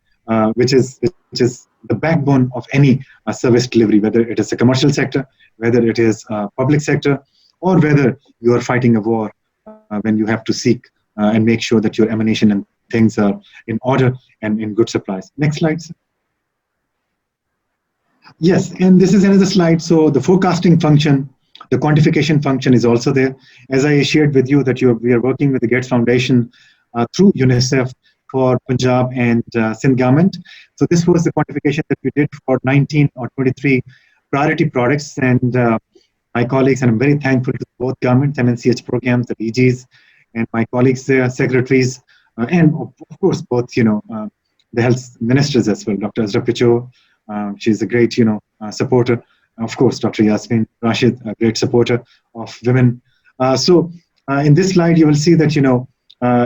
which is the backbone of any service delivery, whether it is a commercial sector, whether it is a public sector, or whether you are fighting a war when you have to seek and make sure that your ammunition and things are in order and in good supplies. Next slide, sir. Yes, and this is another slide. So the forecasting function, the quantification function is also there. As I shared with you that we are working with the Gates Foundation through UNICEF for Punjab and Sindh government. So this was the quantification that we did for 19 or 23 priority products. And my colleagues, and I'm very thankful to both governments, MNCH programs, the DGs, and my colleagues, secretaries, and of course, both, the health ministers as well. Dr. Azra Picho, she's a great, supporter. Of course, Dr. Yasmin Rashid, a great supporter of women. So in this slide, you will see that,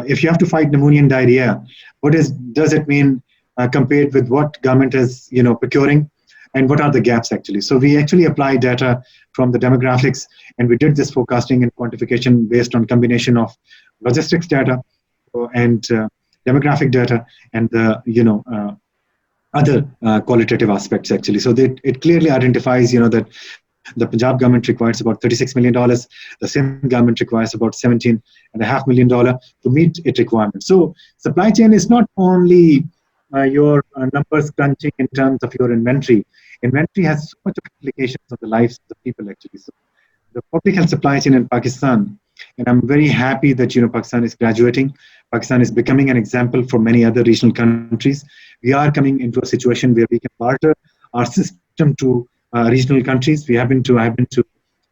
if you have to fight pneumonia and diarrhea, does it mean compared with what government is, procuring, and what are the gaps actually? So we actually apply data from the demographics, and we did this forecasting and quantification based on combination of logistics data and demographic data and the, other qualitative aspects actually. So it clearly identifies, that the Punjab government requires about $36 million. The Sindh government requires about $17.5 million to meet its requirements. So supply chain is not only your numbers crunching in terms of your inventory. Inventory has so much of implications on the lives of the people actually. So the public health supply chain in Pakistan, and I'm very happy that Pakistan is graduating. Pakistan is becoming an example for many other regional countries. We are coming into a situation where we can barter our system to regional countries. I've been to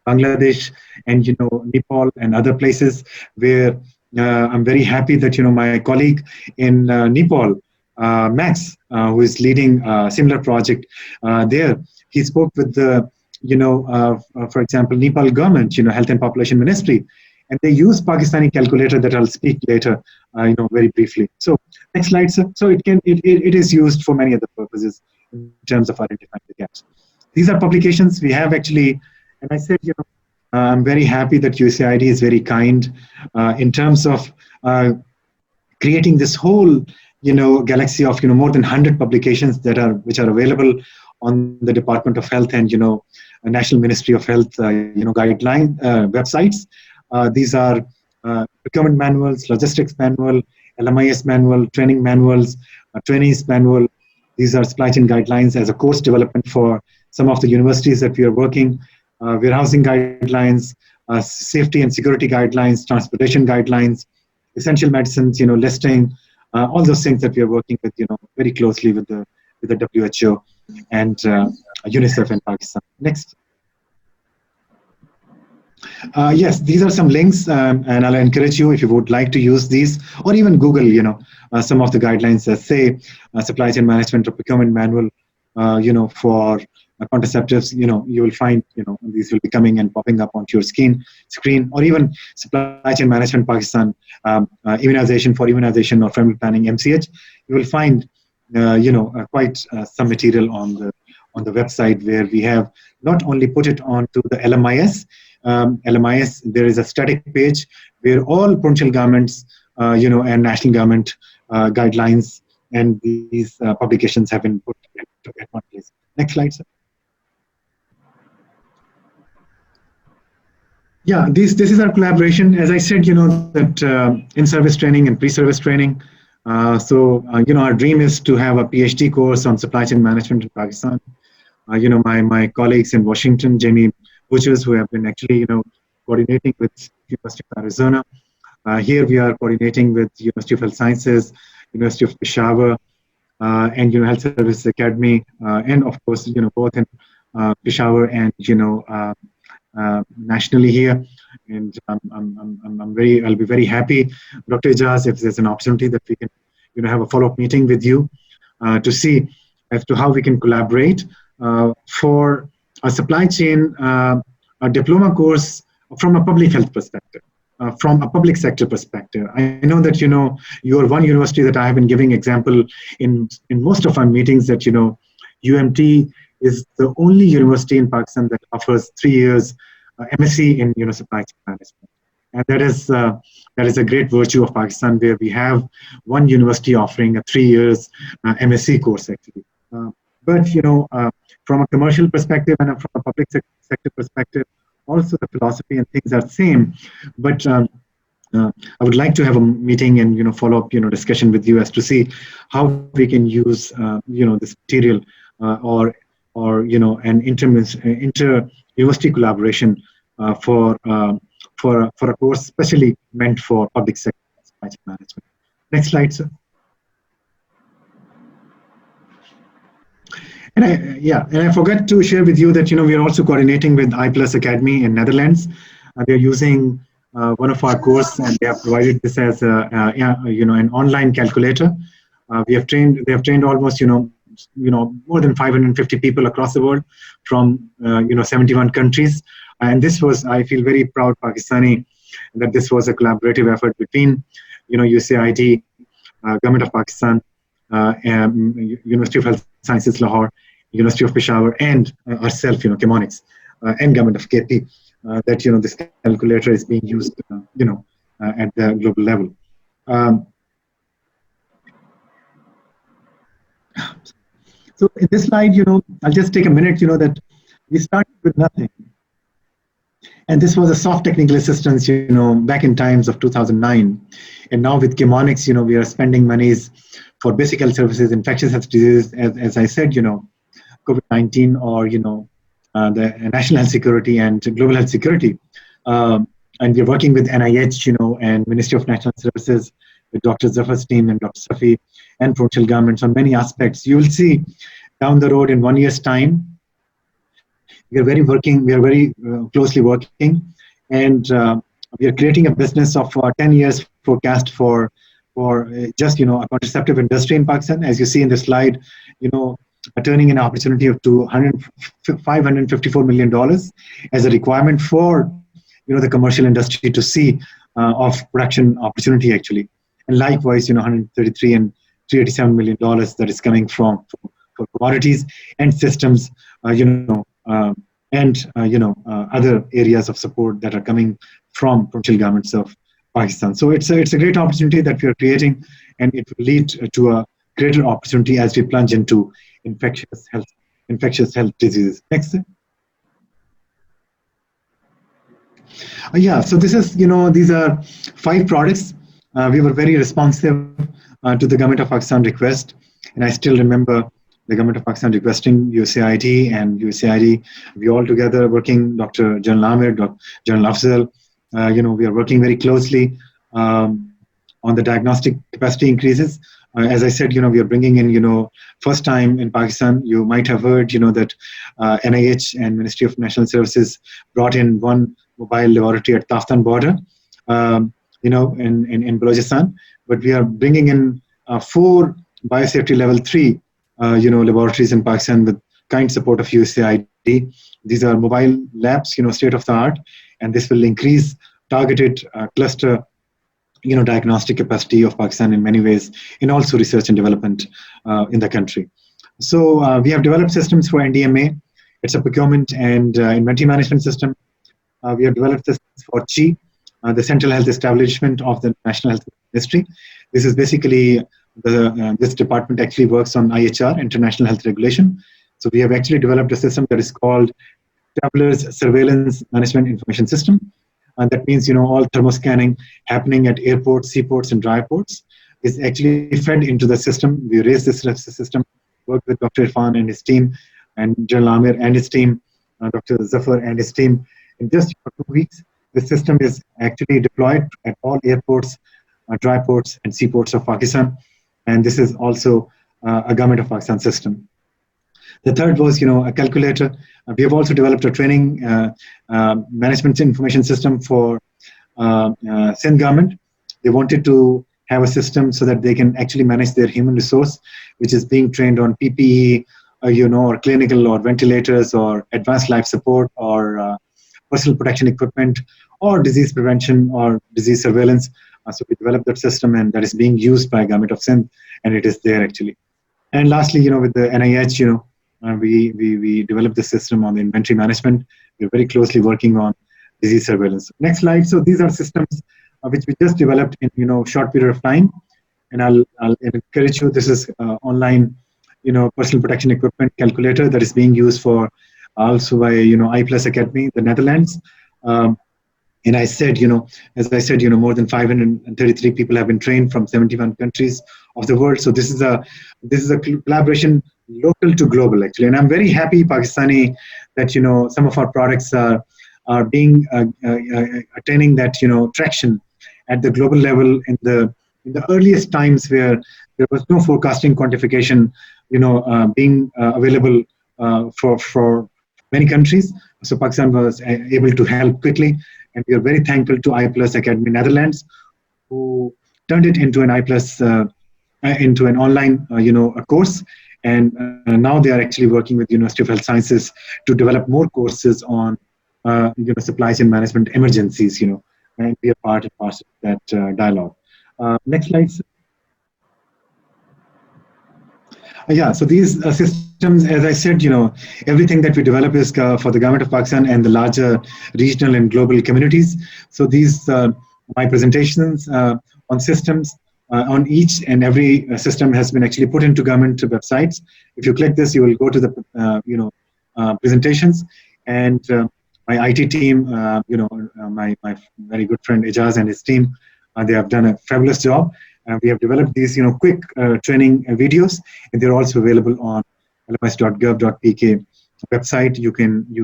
Bangladesh and Nepal and other places where I'm very happy that my colleague in Nepal, Max, who is leading a similar project there, he spoke with the for example, Nepal government, Health and Population Ministry, and they use Pakistani calculator that I'll speak later, very briefly. So next slide, sir. So it is used for many other purposes in terms of identifying the gaps. These are publications we have actually, and I said, I'm very happy that USAID is very kind in terms of creating this whole, galaxy of, more than 100 publications which are available on the Department of Health and, National Ministry of Health, guideline websites. These are procurement manuals, logistics manual, LMIS manual, training manuals, trainees manual. These are supply chain guidelines as a course development for some of the universities that we are working, warehousing guidelines, safety and security guidelines, transportation guidelines, essential medicines, listing, all those things that we are working with, very closely with the WHO and UNICEF in Pakistan. Next. Yes, these are some links, and I'll encourage you if you would like to use these, or even Google, some of the guidelines that say supply chain management or procurement manual for contraceptives, you will find, these will be coming and popping up onto your screen, or even supply chain management Pakistan, immunization or family planning MCH. You will find, quite some material on the website, where we have not only put it onto the LMIS. LMIS, there is a static page where all provincial governments, and national government guidelines and these publications have been put at one place. Next slide, sir. Yeah, this is our collaboration. As I said, that in-service training and pre-service training. Our dream is to have a PhD course on supply chain management in Pakistan. My colleagues in Washington, Jamie Butchers, who have been actually, coordinating with University of Arizona. Here we are coordinating with University of Health Sciences, University of Peshawar, and Health Services Academy, and of course, both in Peshawar and nationally here. And I'll be very happy, Dr. Ijaz, if there's an opportunity that we can have a follow-up meeting with you to see as to how we can collaborate for a supply chain, a diploma course from a public health perspective. From a public sector perspective. I know that you are one university that I have been giving example in most of our meetings, that UMT is the only university in Pakistan that offers 3 years MSc in supply chain management, and that is a great virtue of Pakistan, where we have one university offering a 3 years MSc course actually. But from a commercial perspective and from a public sector perspective, also the philosophy and things are same. But I would like to have a meeting and follow-up discussion with you as to see how we can use this material or an inter-university collaboration for a course specially meant for public sector supply chain management. Next slide, sir. And I forgot to share with you that we are also coordinating with iPlus Academy in Netherlands. They're using one of our course, and they have provided this as an online calculator. They have trained almost more than 550 people across the world from 71 countries. And this was, I feel very proud Pakistani that this was a collaborative effort between USAID, Government of Pakistan, University of Health Sciences Lahore, University of Peshawar, and ourselves, Chemonics, and Government of KP, that this calculator is being used, at the global level. So in this slide, I'll just take a minute, that we started with nothing. And this was a soft technical assistance, back in times of 2009. And now with Chemonics, we are spending monies for basic health services, infectious health diseases, as I said, COVID-19 or, the national health security and global health security. And we're working with NIH, and Ministry of National Services, with Dr. Zafar's team and Dr. Safi and provincial governments on many aspects. You will see down the road in 1 year's time, we are very closely working, and we are creating a business of 10 years forecast for just a contraceptive industry in Pakistan. As you see in the slide, turning an opportunity of $554 million as a requirement for the commercial industry to see of production opportunity actually, and likewise 133 and $387 million that is coming from for commodities and systems, and other areas of support that are coming from provincial governments of Pakistan. So it's a great opportunity that we are creating, and it will lead to a greater opportunity as we plunge into infectious health diseases. Next. So this is, these are 5 products. We were very responsive to the Government of Pakistan request, and I still remember the Government of Pakistan requesting USAID, and USAID, we all together working, Dr. General Amir, Dr. General Afzal, we are working very closely on the diagnostic capacity increases. As I said, we are bringing in, first time in Pakistan, you might have heard, that NIH and Ministry of National Services brought in one mobile laboratory at Taftan border, in Balochistan. But we are bringing in 4 biosafety level 3 laboratories in Pakistan with kind support of USAID. These are mobile labs, state of the art, and this will increase targeted cluster, diagnostic capacity of Pakistan in many ways, and also research and development in the country. So we have developed systems for NDMA. It's a procurement and inventory management system. We have developed systems for CHI, the Central Health Establishment of the National Health Ministry. This is basically this department actually works on IHR, International Health Regulation. So we have actually developed a system that is called Travelers Surveillance Management Information System. And that means, all thermoscanning happening at airports, seaports, and dry ports is actually fed into the system. We raised this system, worked with Dr. Irfan and his team, and General Amir and his team, Dr. Zafar and his team. In just 2 weeks, the system is actually deployed at all airports, dry ports, and seaports of Pakistan. And this is also a government of Pakistan system. The third was, a calculator. We have also developed a training management information system for Sindh government. They wanted to have a system so that they can actually manage their human resource, which is being trained on PPE, or clinical or ventilators or advanced life support or personal protection equipment or disease prevention or disease surveillance. So we developed that system, and that is being used by government of Sindh, and it is there actually. And lastly, with the NIH, we developed the system on the inventory management. We're very closely working on disease surveillance. Next slide. So these are systems which we just developed in short period of time, and I'll encourage you. This is online, personal protection equipment calculator that is being used for also by I+ Academy, the Netherlands. And I said, as I said, more than 533 people have been trained from 71 countries of the world. So this is a collaboration local to global actually. And I'm very happy, Pakistani, that some of our products are being attaining that traction at the global level in the earliest times where there was no forecasting quantification, being available for many countries. So Pakistan was able to help quickly. And we are very thankful to I+ Academy Netherlands, who turned it into an I+ into an online a course, and now they are actually working with University of Health Sciences to develop more courses on supply chain management emergencies, and be a part and parcel of that dialogue. Next slide. Yeah, so these systems, as I said, everything that we develop is for the government of Pakistan and the larger regional and global communities. So these, my presentations on systems, on each and every system has been actually put into government websites. If you click this, you will go to the, presentations, and my IT team, my very good friend Ijaz and his team, they have done a fabulous job. We have developed these, quick training videos, and they're also available on lmis.gov.pk website. You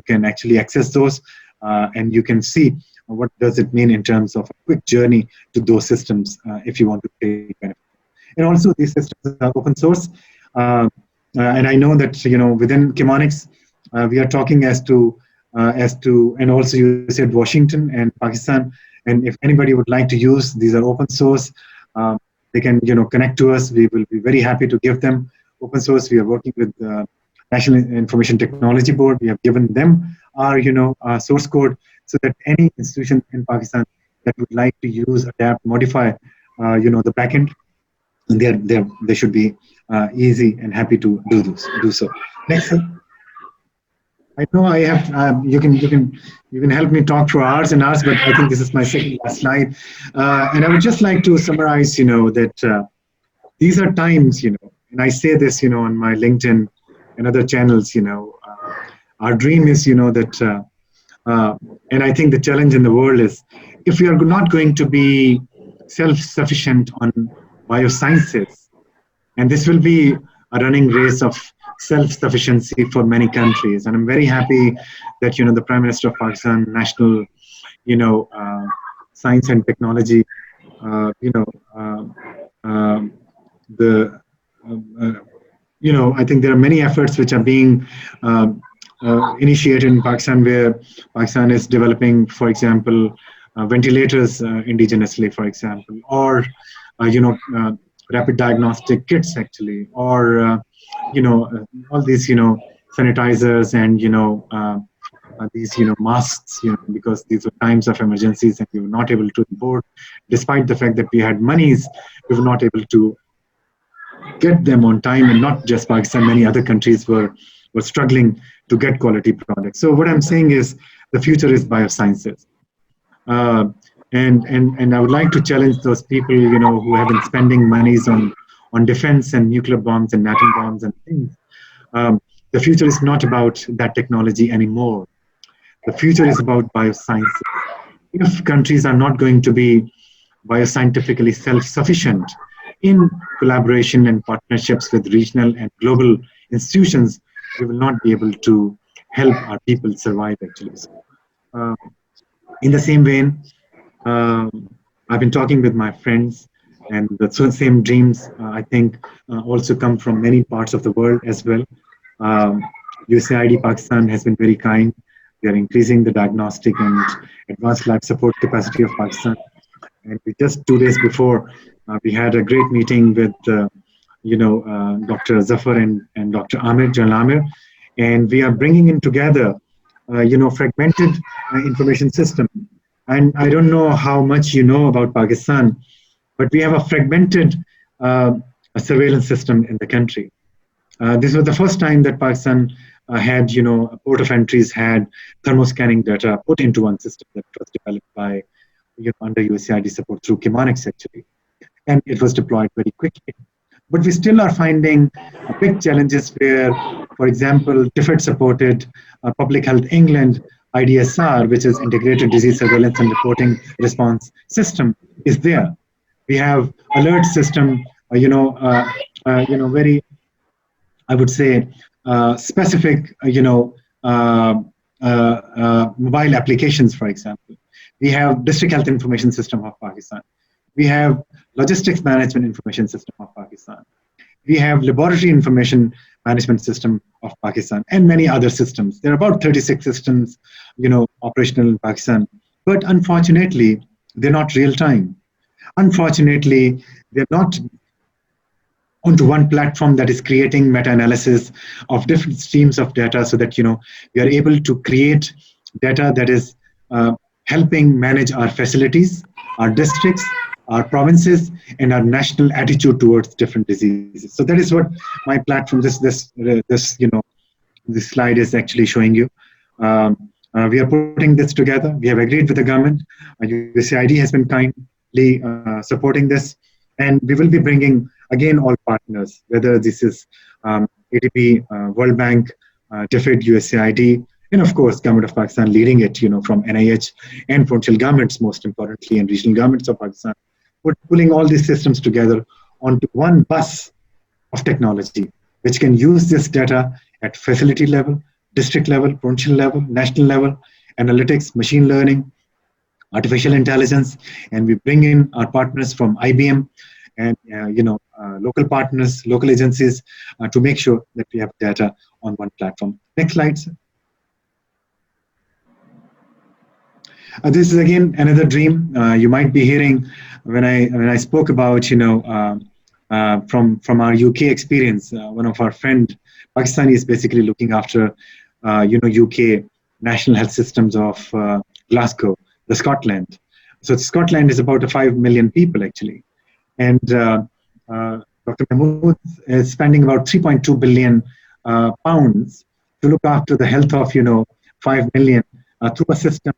can actually access those, and you can see what does it mean in terms of a quick journey to those systems if you want to take benefit. And also, these systems are open source, and I know that within Chemonics, we are talking as to, and also you said Washington and Pakistan, and if anybody would like to use, these are open source. They can, connect to us. We will be very happy to give them open source. We are working with the National Information Technology Board. We have given them our, source code so that any institution in Pakistan that would like to use, adapt, modify, the backend, they should be easy and happy to do so. Next. I know I have. You can help me talk for hours and hours, but I think this is my second last slide, and I would just like to summarize. That these are times. And I say this. On my LinkedIn and other channels. Our dream is. That, and I think the challenge in the world is if we are not going to be self-sufficient on biosciences, and this will be a running race of self-sufficiency for many countries, and I'm very happy that the Prime Minister of Pakistan, National, Science and Technology, I think there are many efforts which are being initiated in Pakistan, where Pakistan is developing, for example, ventilators indigenously, for example, or rapid diagnostic kits actually, or all these, sanitizers and, these, masks, because these were times of emergencies and we were not able to import, despite the fact that we had monies, we were not able to get them on time. And not just Pakistan, many other countries were struggling to get quality products. So what I'm saying is the future is biosciences. And I would like to challenge those people, who have been spending monies on defense and nuclear bombs and atom bombs and things. The future is not about that technology anymore. The future is about biosciences. If countries are not going to be bioscientifically self-sufficient in collaboration and partnerships with regional and global institutions, we will not be able to help our people survive, actually. So, in the same vein, I've been talking with my friends, and the same dreams, I think, also come from many parts of the world as well. USAID Pakistan has been very kind. We are increasing the diagnostic and advanced life support capacity of Pakistan. And we just 2 days before, we had a great meeting with, Dr. Zafar and Dr. Amir, General Amir, and we are bringing in together, fragmented information system. And I don't know how much you know about Pakistan, but we have a fragmented surveillance system in the country. This was the first time that Pakistan had, a port of entries had thermoscanning data put into one system that was developed by, under USAID support through Chemonix, actually. And it was deployed very quickly. But we still are finding big challenges where, for example, TIFED-supported Public Health England IDSR, which is Integrated Disease Surveillance and Reporting Response System, is there. We have alert system, very, I would say, specific, mobile applications, for example. We have District Health Information System of Pakistan. We have Logistics Management Information System of Pakistan. We have Laboratory Information Management System of Pakistan, and many other systems. There are about 36 systems, operational in Pakistan. But unfortunately, they're not real time. Unfortunately, they're not onto one platform that is creating meta-analysis of different streams of data so that, we are able to create data that is helping manage our facilities, our districts, our provinces, and our national attitude towards different diseases. So that is what my platform, this slide is actually showing you. We are putting this together. We have agreed with the government. USAID has been kindly supporting this, and we will be bringing again all partners, whether this is ADB, World Bank, TIFED, USAID, and of course, Government of Pakistan leading it, from NIH and provincial governments, most importantly, and regional governments of Pakistan. We're pulling all these systems together onto one bus of technology, which can use this data at facility level, district level, provincial level, national level, analytics, machine learning, artificial intelligence, and we bring in our partners from IBM and local partners, local agencies, to make sure that we have data on one platform. Next slide, sir. This is again another dream. You might be hearing when I spoke about from our UK experience. One of our friend Pakistani is basically looking after UK national health systems of Glasgow, the Scotland. So Scotland is about 5 million people actually, and Dr. Mahmood is spending about 3.2 billion pounds to look after the health of 5 million through a system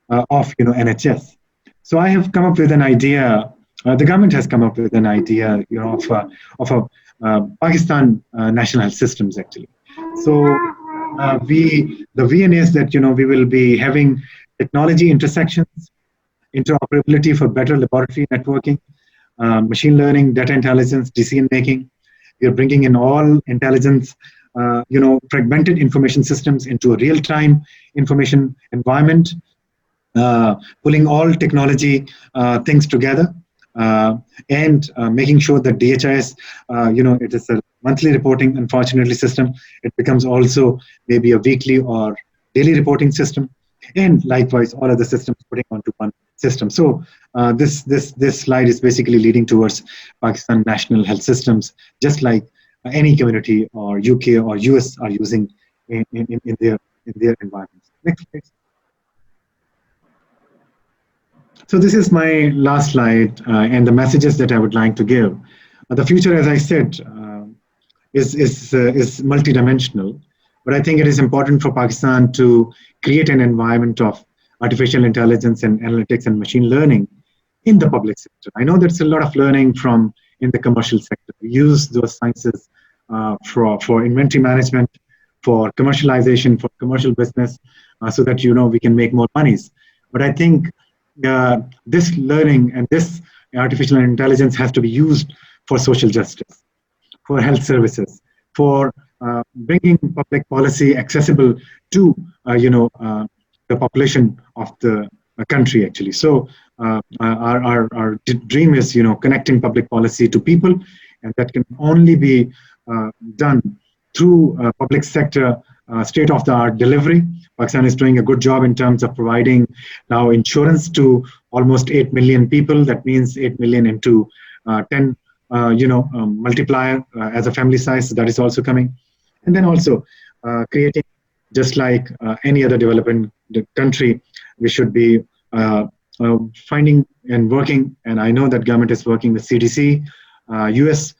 of NHS. So I have come up with an idea. The government has come up with an idea, of a Pakistan national health systems actually. So the vision is that we will be having technology intersections, interoperability for better laboratory networking, machine learning, data intelligence, decision making. We are bringing in all intelligence, fragmented information systems into a real-time information environment. Pulling all technology things together and making sure that DHIS, it is a monthly reporting, unfortunately, system. It becomes also maybe a weekly or daily reporting system, and likewise all other systems putting onto one system. So this slide is basically leading towards Pakistan national health systems, just like any community or UK or US are using in their environments. Next, please. So this is my last slide and the messages that I would like to give. The future, as I said, is multidimensional, but I think it is important for Pakistan to create an environment of artificial intelligence and analytics and machine learning in the public sector. I know there's a lot of learning from in the commercial sector. We use those sciences for inventory management, for commercialization, for commercial business, so that we can make more monies. But I think this learning and this artificial intelligence has to be used for social justice, for health services, for bringing public policy accessible to the population of the country actually. So our dream is connecting public policy to people, and that can only be done through public sector state-of-the-art delivery. Pakistan is doing a good job in terms of providing now insurance to almost 8 million people. That means 8 million into 10 multiplier as a family size. That is also coming. And then also creating, just like any other developing country, we should be finding and working, and I know that government is working with CDC, US.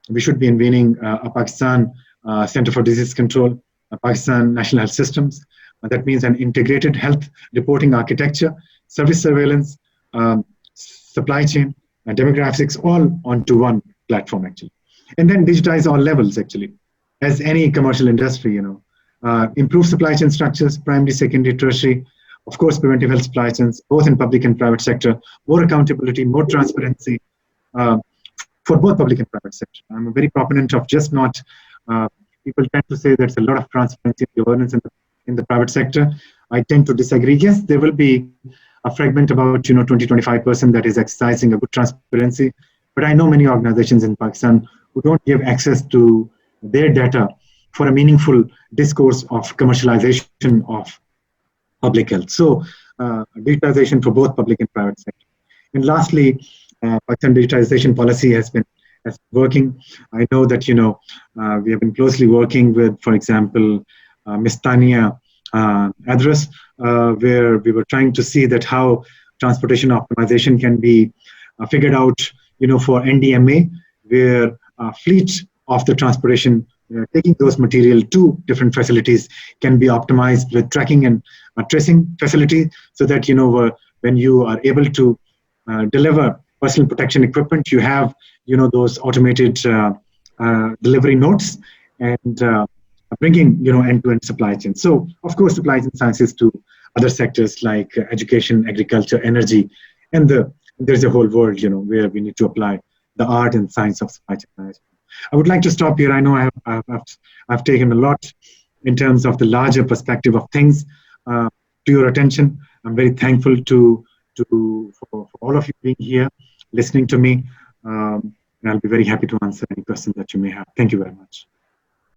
We should be unveiling a Pakistan Center for Disease Control, a Pakistan National Health Systems. That means an integrated health reporting architecture, service surveillance, supply chain, demographics, all onto one platform actually. And then digitize all levels actually, as any commercial industry, improve supply chain structures, primary, secondary, tertiary, of course, preventive health supply chains, both in public and private sector, more accountability, more transparency for both public and private sector. I'm a very proponent of just not, people tend to say there's a lot of transparency and governance in the private sector. I tend to disagree. Yes, there will be a fragment about 20-25% that is exercising a good transparency, but I know many organizations in Pakistan who don't give access to their data for a meaningful discourse of commercialization of public health. So digitization for both public and private sector. And lastly, Pakistan digitization policy has been working. I know that we have been closely working with, for example, Ms. Tania Adras, where we were trying to see that how transportation optimization can be figured out, for NDMA, where fleet of the transportation taking those material to different facilities can be optimized with tracking and tracing facility, so that when you are able to deliver personal protection equipment, you have those automated delivery notes and bringing end-to-end supply chain. So of course supply chain sciences to other sectors like education, agriculture, energy, and there's a whole world where we need to apply the art and science of supply chain management. I would like to stop here. I know I've taken a lot in terms of the larger perspective of things to your attention. I'm very thankful for all of you being here, listening to me, and I'll be very happy to answer any questions that you may have. Thank you very much.